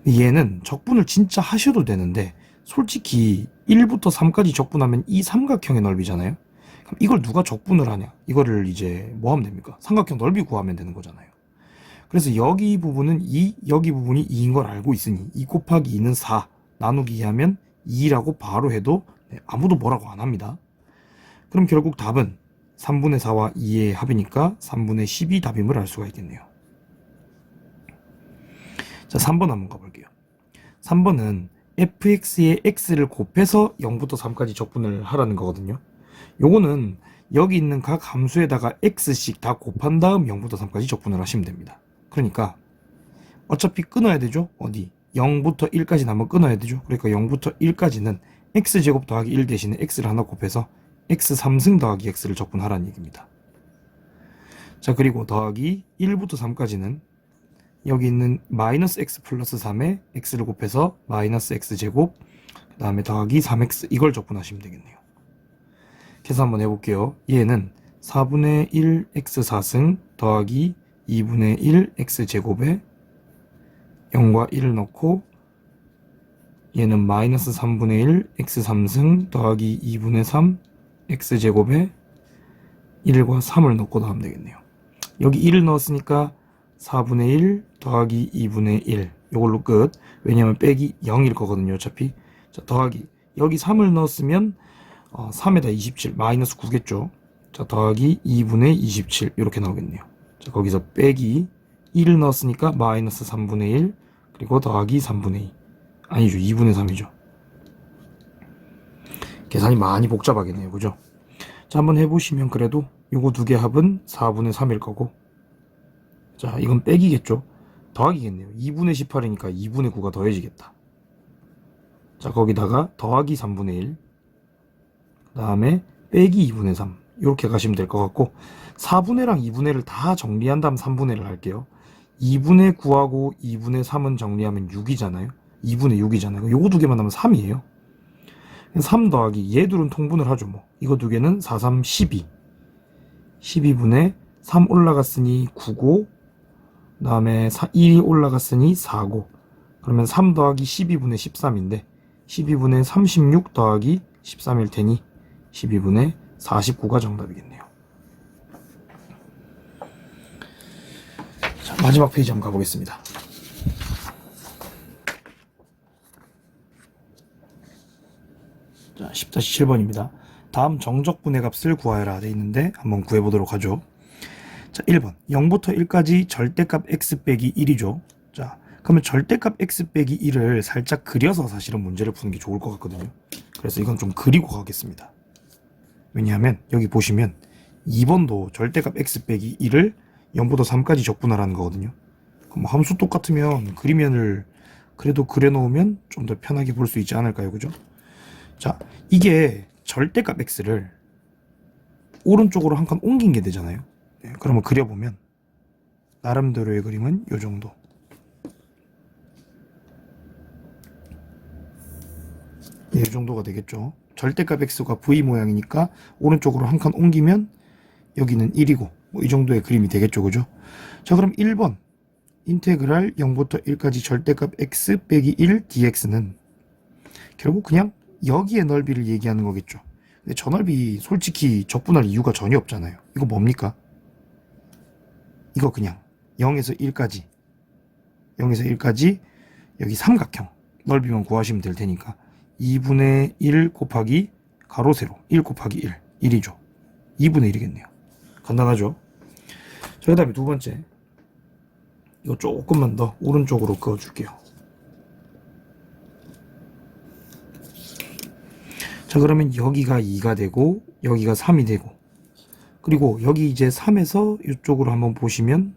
얘는 적분을 진짜 하셔도 되는데, 솔직히 1부터 3까지 적분하면 이 삼각형의 넓이잖아요. 그럼 이걸 누가 적분을 하냐? 이거를 이제 뭐 하면 됩니까? 삼각형 넓이 구하면 되는 거잖아요. 그래서 여기 부분은 2, 여기 부분이 2인 걸 알고 있으니 2 곱하기 2는 4 나누기 2 하면 2라고 바로 해도 아무도 뭐라고 안 합니다. 그럼 결국 답은 3분의 4와 2의 합이니까 3분의 10이 답임을 알 수가 있겠네요. 자, 3번 한번 가볼게요. 3번은 fx에 x를 곱해서 0부터 3까지 적분을 하라는 거거든요. 요거는 여기 있는 각 함수에다가 x씩 다 곱한 다음 0부터 3까지 적분을 하시면 됩니다. 그러니까 어차피 끊어야 되죠. 어디? 0부터 1까지는 한번 끊어야 되죠. 그러니까 0부터 1까지는 x제곱 더하기 1 대신에 x를 하나 곱해서 x 3승 더하기 x를 적분하라는 얘기입니다. 자, 그리고 더하기 1부터 3까지는 여기 있는 마이너스 x 플러스 3에 x를 곱해서 마이너스 x제곱 그 다음에 더하기 3x, 이걸 적분하시면 되겠네요. 계산 한번 해볼게요. 얘는 4분의 1 x 4승 더하기 2분의 1 x제곱에 0과 1을 넣고, 얘는 마이너스 3분의 1 x 3승 더하기 2분의 3 x제곱에 1과 3을 넣고 더하면 되겠네요. 여기 1을 넣었으니까 4분의 1 더하기 2분의 1 요걸로 끝. 왜냐면 빼기 0일 거거든요. 어차피. 자, 더하기. 여기 3을 넣었으면 3에다 27 마이너스 9겠죠. 자, 더하기 2분의 27 이렇게 나오겠네요. 자, 거기서 빼기 1을 넣었으니까 마이너스 3분의 1 그리고 더하기 3분의 2 아니죠. 2분의 3이죠. 계산이 많이 복잡하겠네요. 그죠? 자, 한번 해보시면 그래도 요거 두 개 합은 4분의 3일 거고, 자, 이건 빼기겠죠. 더하기겠네요. 2분의 18이니까 2분의 9가 더해지겠다. 자, 거기다가 더하기 3분의 1, 그 다음에 빼기 2분의 3 이렇게 가시면 될 것 같고, 4분의랑 2분의를 다 정리한 다음 3분의를 할게요. 2분의 9하고 2분의 3은 정리하면 6이잖아요. 2분의 6이잖아요. 요거 두 개만 하면 3이에요. 3 더하기 얘 둘은 통분을 하죠. 뭐 이거 두 개는 4, 3, 12 12분의 3 올라갔으니 9고, 그 다음에 1이 올라갔으니 4고, 그러면 3 더하기 12분의 13인데 12분의 36 더하기 13일 테니 12분의 49가 정답이겠네요. 자, 마지막 페이지 한번 가보겠습니다. 자, 10-7번입니다. 다음 정적분의 값을 구하여라 돼 있는데 한번 구해보도록 하죠. 자, 1번 0부터 1까지 절대값 x 빼기 1이죠. 자, 그러면 절대값 x 빼기 1을 살짝 그려서 사실은 문제를 푸는 게 좋을 것 같거든요. 그래서 이건 좀 그리고 가겠습니다. 왜냐하면 여기 보시면 2번도 절대값 x 빼기 1을 0부터 3까지 적분하라는 거거든요. 그럼 함수 똑같으면 그리면을 그래도 그려놓으면 좀 더 편하게 볼 수 있지 않을까요? 그죠? 자, 이게 절대값 x를 오른쪽으로 한 칸 옮긴 게 되잖아요. 네, 그러면 그려보면 나름대로의 그림은 요 정도. 네, 이 정도가 되겠죠. 절대값 x가 v 모양이니까 오른쪽으로 한 칸 옮기면 여기는 1이고 뭐 이 정도의 그림이 되겠죠. 그죠? 자, 그럼 1번 인테그랄 0부터 1까지 절대값 x 빼기 1 dx는 결국 그냥 여기의 넓이를 얘기하는 거겠죠. 근데 저 넓이 솔직히 적분할 이유가 전혀 없잖아요. 이거 뭡니까? 이거 그냥 0에서 1까지 0에서 1까지 여기 삼각형 넓이만 구하시면 될 테니까 2분의 1 곱하기 가로 세로 1 곱하기 1 1이죠. 2분의 1이겠네요. 간단하죠? 자, 그 다음에 두 번째, 이거 조금만 더 오른쪽으로 그어줄게요. 자, 그러면 여기가 2가 되고 여기가 3이 되고, 그리고 여기 이제 3에서 이쪽으로 한번 보시면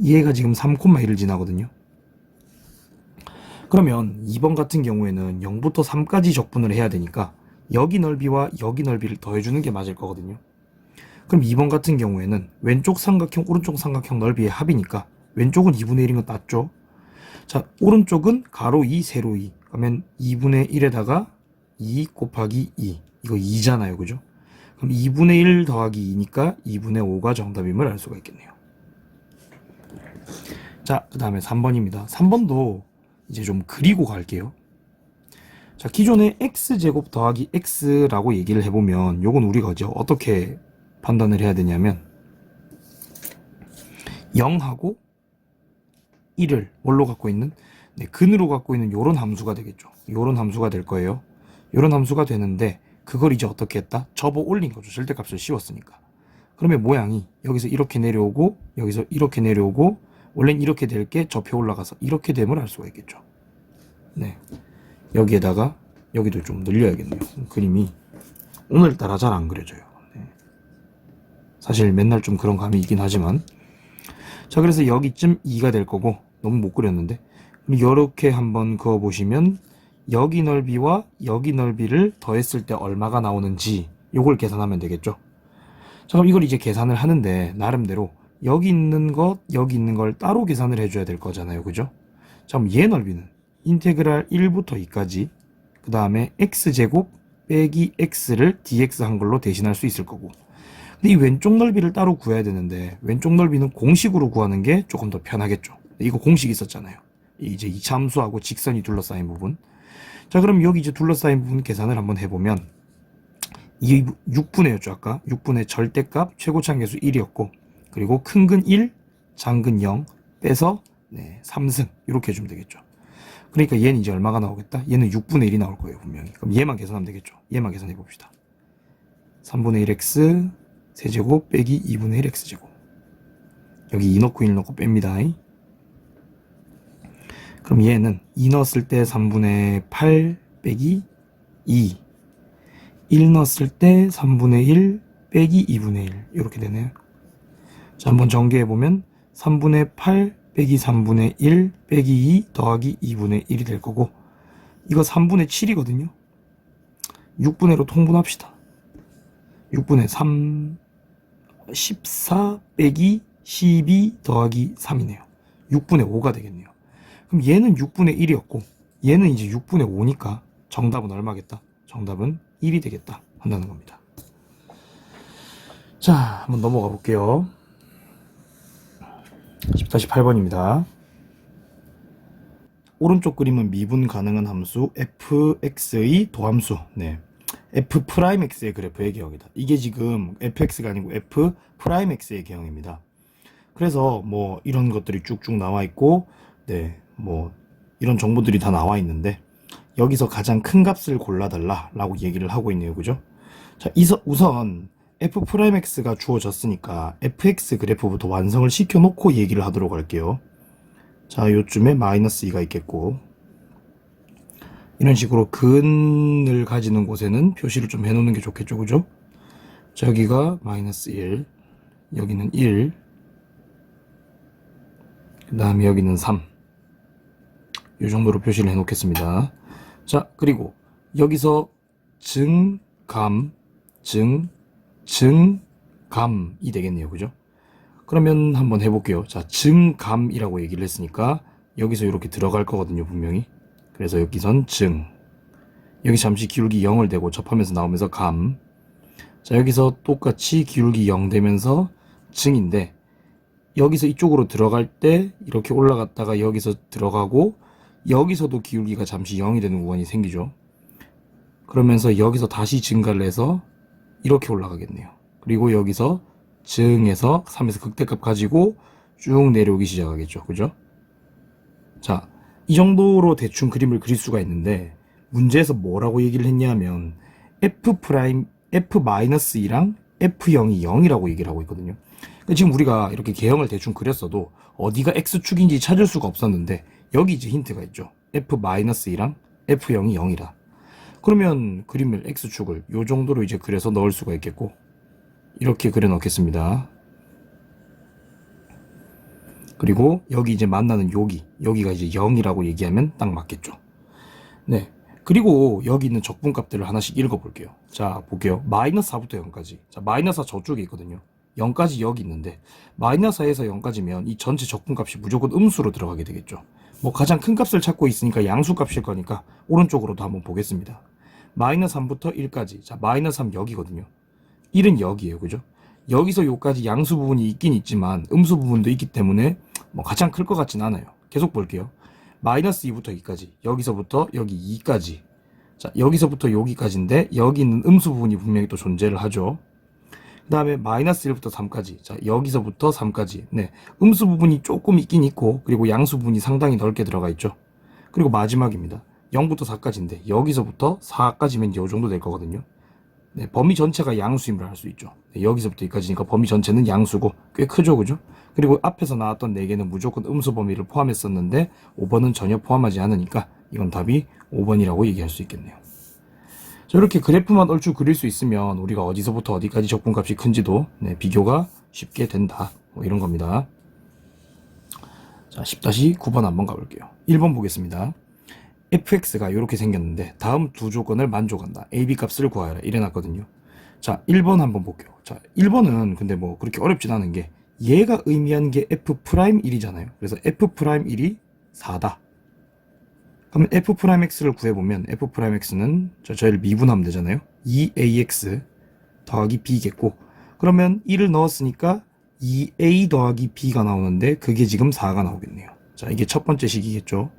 얘가 지금 3,1을 지나거든요. 그러면 2번 같은 경우에는 0부터 3까지 적분을 해야 되니까 여기 넓이와 여기 넓이를 더해주는 게 맞을 거거든요. 그럼 2번 같은 경우에는 왼쪽 삼각형 오른쪽 삼각형 넓이의 합이니까 왼쪽은 2분의 1인 건 맞죠? 자, 오른쪽은 가로 2 세로 2 그러면 2분의 1에다가 2 곱하기 2 이거 2잖아요. 그죠? 그럼 2분의 1 더하기 2니까 2분의 5가 정답임을 알 수가 있겠네요. 자, 그 다음에 3번입니다. 3번도 이제 좀 그리고 갈게요. 자, 기존에 x제곱 더하기 x라고 얘기를 해보면 요건 우리가 어떻게 판단을 해야 되냐면 0하고 1을 뭘로 갖고 있는? 네, 근으로 갖고 있는 요런 함수가 되겠죠. 요런 함수가 될 거예요. 요런 함수가 되는데 그걸 이제 어떻게 했다? 접어 올린 거죠. 절대값을 씌웠으니까. 그러면 모양이 여기서 이렇게 내려오고 여기서 이렇게 내려오고 원래는 이렇게 될 게 접혀 올라가서 이렇게 됨을 알 수가 있겠죠. 네, 여기에다가 여기도 좀 늘려야겠네요. 그림이 오늘따라 잘 안 그려져요. 네. 사실 맨날 좀 그런 감이 있긴 하지만, 자, 그래서 여기쯤 2가 될 거고 너무 못 그렸는데 이렇게 한번 그어 보시면 여기 넓이와 여기 넓이를 더했을 때 얼마가 나오는지 요걸 계산하면 되겠죠. 자, 그럼 이걸 이제 계산을 하는데 나름대로 여기 있는 것 여기 있는 걸 따로 계산을 해줘야 될 거잖아요. 그죠? 자, 그럼 얘 넓이는 인테그랄 1부터 2까지 그 다음에 x제곱 빼기 x를 dx 한 걸로 대신할 수 있을 거고, 근데 이 왼쪽 넓이를 따로 구해야 되는데 왼쪽 넓이는 공식으로 구하는 게 조금 더 편하겠죠. 이거 공식 있었잖아요. 이제 이 함수하고 직선이 둘러싸인 부분. 자, 그럼 여기 이제 둘러싸인 부분 계산을 한번 해보면 이 6분의였죠. 아까 6분의 절대값 최고차항계수 1이었고 그리고 큰 근 1 작은 0 빼서 네, 3승 이렇게 해주면 되겠죠. 그러니까 얘는 이제 얼마가 나오겠다? 얘는 6분의 1이 나올 거예요, 분명히. 그럼 얘만 계산하면 되겠죠. 얘만 계산해 봅시다. 3분의 1x 세제곱 빼기 2분의 1x제곱. 여기 2 넣고 1 넣고 뺍니다. 그럼 얘는 2 넣었을 때 3분의 8 빼기 2, 1 넣었을 때 3분의 1 빼기 2분의 1 이렇게 되네요. 자, 한번 전개해보면 3분의 8 빼기 3분의 1 빼기 2 더하기 2분의 1이 될 거고, 이거 3분의 7이거든요. 6분의로 통분합시다. 6분의 3, 14 빼기 12 더하기 3이네요. 6분의 5가 되겠네요. 그럼 얘는 6분의 1이었고 얘는 이제 6분의 5니까 정답은 얼마겠다? 정답은 1이 되겠다 한다는 겁니다. 자, 한번 넘어가 볼게요. 10-8번입니다. 오른쪽 그림은 미분 가능한 함수 fx의 도함수, 네, f'x의 그래프의 개형이다. 이게 지금 fx가 아니고 f'x의 개형입니다. 그래서 뭐 이런 것들이 쭉쭉 나와 있고, 네, 뭐 이런 정보들이 다 나와 있는데 여기서 가장 큰 값을 골라달라 라고 얘기를 하고 있네요. 그죠? 자, 우선 f'x가 주어졌으니까 fx 그래프부터 완성을 시켜놓고 얘기를 하도록 할게요. 자, 요쯤에 마이너스 2가 있겠고, 이런 식으로 근을 가지는 곳에는 표시를 좀 해놓는 게 좋겠죠. 그죠? 자, 여기가 마이너스 1, 여기는 1, 그 다음에 여기는 3. 이 정도로 표시를 해 놓겠습니다. 자, 그리고 여기서 증감이 되겠네요. 그죠? 그러면 한번 해볼게요. 자, 증감이라고 얘기를 했으니까 여기서 이렇게 들어갈 거거든요, 분명히. 그래서 여기선 여기 잠시 기울기 0을 대고 접하면서 나오면서 감. 자, 여기서 똑같이 기울기 0 되면서 증인데, 여기서 이쪽으로 들어갈 때 이렇게 올라갔다가 여기서 들어가고, 여기서도 기울기가 잠시 0이 되는 구간이 생기죠. 그러면서 여기서 다시 증가를 해서 이렇게 올라가겠네요. 그리고 여기서 증에서 3에서 극대값 가지고 쭉 내려오기 시작하겠죠. 그죠? 자, 이 정도로 대충 그림을 그릴 수가 있는데, 문제에서 뭐라고 얘기를 했냐면 F', F-2랑 F0이 0이라고 얘기를 하고 있거든요. 지금 우리가 이렇게 개형을 대충 그렸어도 어디가 X축인지 찾을 수가 없었는데, 여기 이제 힌트가 있죠. F-2랑 F0이 0이라. 그러면 그림을 X축을 요 정도로 이제 그려서 넣을 수가 있겠고, 이렇게 그려 넣겠습니다. 그리고 여기 이제 만나는 여기가 이제 0이라고 얘기하면 딱 맞겠죠. 네. 그리고 여기 있는 적분값들을 하나씩 읽어볼게요. 자, 볼게요. 마이너스 4부터 0까지. 자, 마이너스 4 저쪽에 있거든요. 0까지 여기 있는데, 마이너스 4에서 0까지면 이 전체 적분값이 무조건 음수로 들어가게 되겠죠. 뭐 가장 큰 값을 찾고 있으니까 양수값일 거니까 오른쪽으로도 한번 보겠습니다. 마이너스 3부터 1까지. 자, 마이너스 3 여기거든요. 1은 여기에요. 그죠? 여기서 여기까지 양수 부분이 있긴 있지만 음수 부분도 있기 때문에 뭐 가장 클 것 같진 않아요. 계속 볼게요. 마이너스 2부터 2까지. 여기서부터 여기 2까지. 자, 여기서부터 여기까지인데 여기 있는 음수 부분이 분명히 또 존재를 하죠. 그 다음에 마이너스 1부터 3까지. 자, 여기서부터 3까지. 네, 음수 부분이 조금 있긴 있고, 그리고 양수 부분이 상당히 넓게 들어가 있죠. 그리고 마지막입니다. 0부터 4까지인데 여기서부터 4까지면 이 정도 될 거거든요. 네, 범위 전체가 양수임을 알 수 있죠. 네, 여기서부터 여기까지니까 범위 전체는 양수고 꽤 크죠. 그죠? 그리고 앞에서 나왔던 4개는 무조건 음수 범위를 포함했었는데 5번은 전혀 포함하지 않으니까 이건 답이 5번이라고 얘기할 수 있겠네요. 자, 이렇게 그래프만 얼추 그릴 수 있으면 우리가 어디서부터 어디까지 적분값이 큰지도 비교가 쉽게 된다. 뭐 이런 겁니다. 자, 10-9번 한번 가볼게요. 1번 보겠습니다. fx가 이렇게 생겼는데 다음 두 조건을 만족한다. a, b 값을 구하여라. 이래놨거든요. 자, 1번 한번 볼게요. 자, 1번은 근데 뭐 그렇게 어렵진 않은 게, 얘가 의미하는 게 f'1이잖아요. 그래서 f'1이 4다. 그러면 f'x를 구해보면 f'x는 저희를 미분하면 되잖아요. 2ax 더하기 b겠고, 그러면 1을 넣었으니까 2a 더하기 b가 나오는데 그게 지금 4가 나오겠네요. 자, 이게 첫 번째 식이겠죠.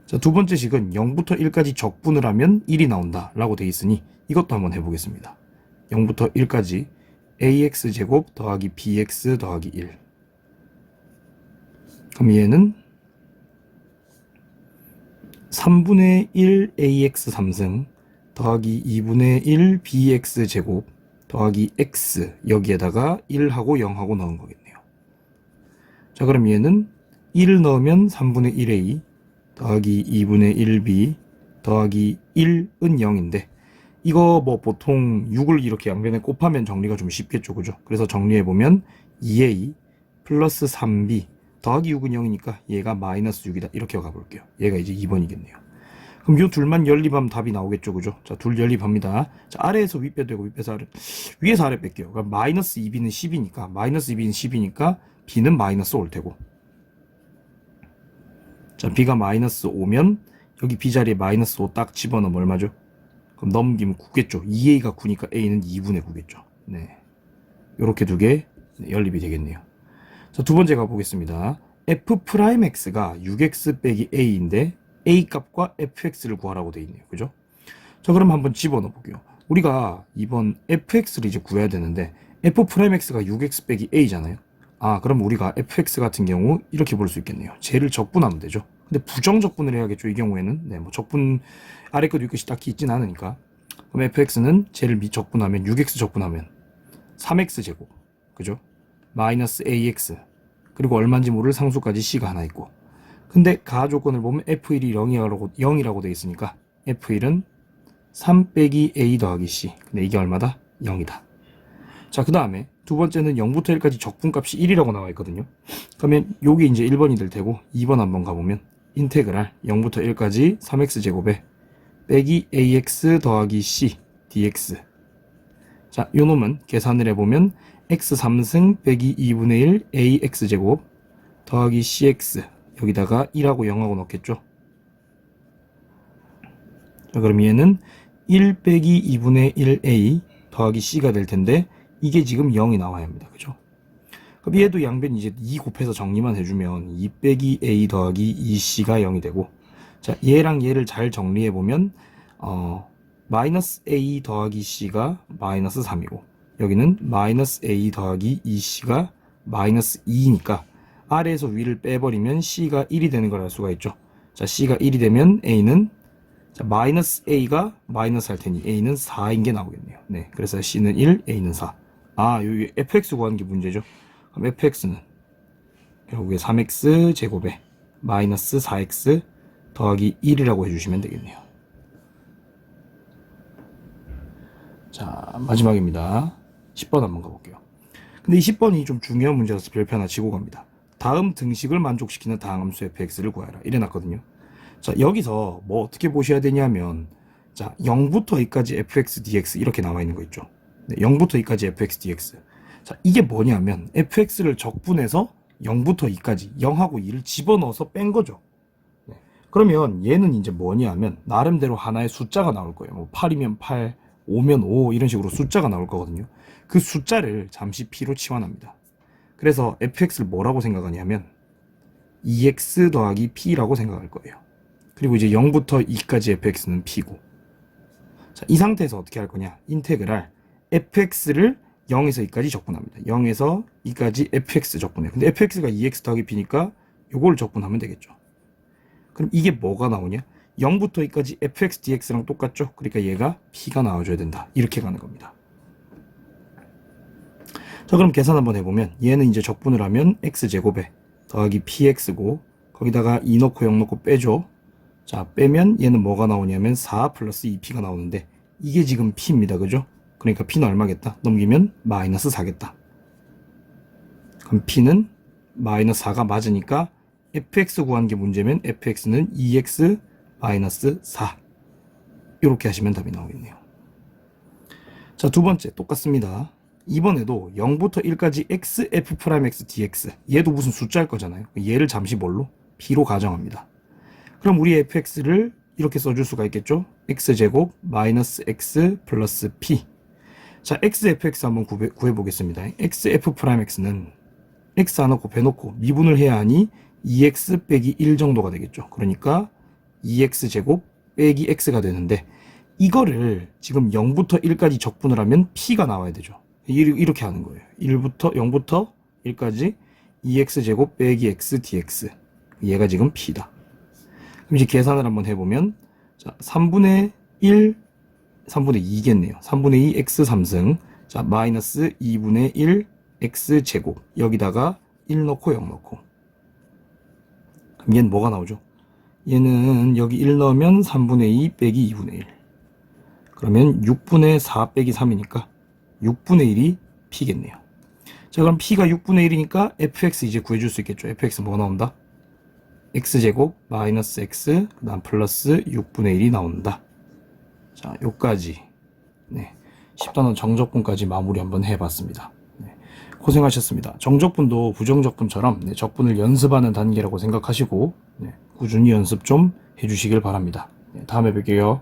자, 두 번째 식은 0부터 1까지 적분을 하면 1이 나온다 라고 되어 있으니 이것도 한번 해보겠습니다. 0부터 1까지 ax제곱 더하기 bx 더하기 1. 그럼 얘는 3분의 1 ax 3승 더하기 2분의 1 bx 제곱 더하기 x 여기에다가 1하고 0하고 넣은 거겠네요. 자, 그럼 얘는 1을 넣으면 3분의 1a 더하기 2분의 1b 더하기 1은 0인데 이거 뭐 보통 6을 이렇게 양변에 곱하면 정리가 좀 쉽겠죠, 그죠? 그래서 정리해보면 2a 플러스 3b 더하기 6은 0이니까 얘가 마이너스 6이다 이렇게 가볼게요. 얘가 이제 2번이겠네요. 그럼 요 둘만 연립하면 답이 나오겠죠, 그죠? 자, 둘 연립합니다. 자, 아래에서 위 빼도 되고 위에서 아래, 위에서 아래 뺄게요. 그럼 마이너스 2b는 10이니까 마이너스 2b는 10이니까 b는 마이너스 올 테고, 자, b가 마이너스 5면 여기 b 자리에 마이너스 5 딱 집어넣으면 얼마죠? 그럼 넘기면 9겠죠. 2a가 9니까 a는 2분의 9겠죠. 네, 요렇게 두 개 연립이 되겠네요. 자, 두 번째 가보겠습니다. f'x가 6x 빼기 a인데 a 값과 fx를 구하라고 되어 있네요. 그죠? 자, 그럼 한번 집어넣어 볼게요. 우리가 이번 fx를 이제 구해야 되는데 f'x가 6x 빼기 a잖아요. 아, 그럼 우리가 fx 같은 경우 이렇게 볼 수 있겠네요. 쟤를 적분하면 되죠. 근데 부정적분을 해야겠죠, 이 경우에는. 네, 뭐 적분 아래 끝 위 끝이 딱히 있진 않으니까. 그럼 fx는 쟤를 적분하면 6x 적분하면 3x 제곱, 그죠? 마이너스 ax 그리고 얼마인지 모를 상수까지 c가 하나 있고, 근데 가 조건을 보면 f1이 0이라고 되어 있으니까 f1은 3 빼기 a 더하기 c. 근데 이게 얼마다? 0이다. 자, 그 다음에 두 번째는 0부터 1까지 적분값이 1이라고 나와 있거든요. 그러면 요게 이제 1번이 될 테고, 2번 한번 가보면 인테그랄 0부터 1까지 3x 제곱에 빼기 ax 더하기 c dx. 자, 요 놈은 계산을 해보면 x 3승 빼기 2분의 1 ax 제곱 더하기 cx 여기다가 1하고 0하고 넣겠죠. 자, 그럼 얘는 1 빼기 2분의 1a 더하기 c가 될 텐데 이게 지금 0이 나와야 합니다. 그죠? 그럼 얘도 양변 이제 2 곱해서 정리만 해주면 2 빼기 a 더하기 2c가 0이 되고, 자, 얘랑 얘를 잘 정리해보면 마이너스 a 더하기 c가 마이너스 3이고 여기는 마이너스 a 더하기 2c가 마이너스 2니까 아래에서 위를 빼버리면 c가 1이 되는 걸 알 수가 있죠. 자, c가 1이 되면 a는, 자, 마이너스 a가 마이너스 할 테니 a는 4인 게 나오겠네요. 네, 그래서 c는 1, a는 4. 아, 여기 fx 구하는 게 문제죠. 그럼 fx는 결국에 3x 제곱에 마이너스 4x 더하기 1이라고 해주시면 되겠네요. 자, 마지막입니다. 10번 한번 가볼게요. 근데 이 10번이 좀 중요한 문제라서 별표 하나 치고 갑니다. 다음 등식을 만족시키는 다항함수 fx를 구하라 이래 놨거든요. 자, 여기서 뭐 어떻게 보셔야 되냐면, 자, 0부터 2까지 fx dx 이렇게 나와 있는 거 있죠. 네, 0부터 2까지 fx dx. 자, 이게 뭐냐면 fx를 적분해서 0부터 2까지 0하고 2를 집어넣어서 뺀 거죠. 네, 그러면 얘는 이제 뭐냐면 나름대로 하나의 숫자가 나올 거예요. 뭐 8이면 8, 5면 5 이런 식으로 숫자가 나올 거거든요. 그 숫자를 잠시 p로 치환합니다. 그래서 fx를 뭐라고 생각하냐면 2x 더하기 p라고 생각할 거예요. 그리고 이제 0부터 2까지 fx는 p고, 자, 이 상태에서 어떻게 할 거냐, 인테그랄 fx를 0에서 2까지 적분합니다. 0에서 2까지 fx 적분해요. 근데 fx가 2x 더하기 p니까 요걸 적분하면 되겠죠. 그럼 이게 뭐가 나오냐, 0부터 2까지 fx dx랑 똑같죠. 그러니까 얘가 p가 나와줘야 된다 이렇게 가는 겁니다. 자, 그럼 계산 한번 해보면 얘는 이제 적분을 하면 x제곱에 더하기 px고 거기다가 2 넣고 0 넣고 빼죠. 자, 빼면 얘는 뭐가 나오냐면 4 플러스 2p가 나오는데 이게 지금 p입니다. 그죠? 그러니까 p는 얼마겠다? 넘기면 마이너스 4겠다. 그럼 p는 마이너스 4가 맞으니까 fx 구하는 게 문제면 fx는 2x 마이너스 4 이렇게 하시면 답이 나오겠네요. 자, 두 번째 똑같습니다. 이번에도 0부터 1까지 x f'x dx, 얘도 무슨 숫자일 거잖아요. 얘를 잠시 뭘로? p로 가정합니다. 그럼 우리 fx를 이렇게 써줄 수가 있겠죠. x제곱 마이너스 x 플러스 p. 자, xfx 한번 구해보겠습니다. xf'x는 x 하나 곱해놓고 미분을 해야 하니 2x 빼기 1 정도가 되겠죠. 그러니까 2x제곱 빼기 x가 되는데 이거를 지금 0부터 1까지 적분을 하면 p가 나와야 되죠. 이렇게 하는 거예요. 0부터 1까지 2x제곱 빼기 x dx. 얘가 지금 p다. 그럼 이제 계산을 한번 해보면, 자, 3분의 3분의 2겠네요. 3분의 2 x 3승. 자, 마이너스 2분의 1 x 제곱. 여기다가 1 넣고 0 넣고. 그럼 얘는 뭐가 나오죠? 얘는 여기 1 넣으면 3분의 2 빼기 2분의 1. 그러면 6분의 4 빼기 3이니까 6분의 1이 p겠네요. 자, 그럼 p가 6분의 1이니까 fx 이제 구해줄 수 있겠죠. fx 뭐가 나온다? x제곱 마이너스 x 그 다음 플러스 6분의 1이 나온다. 자, 요까지 10단원 정적분까지 마무리 한번 해봤습니다. 고생하셨습니다. 정적분도 부정적분처럼 적분을 연습하는 단계라고 생각하시고 꾸준히 연습 좀 해주시길 바랍니다. 다음에 뵐게요.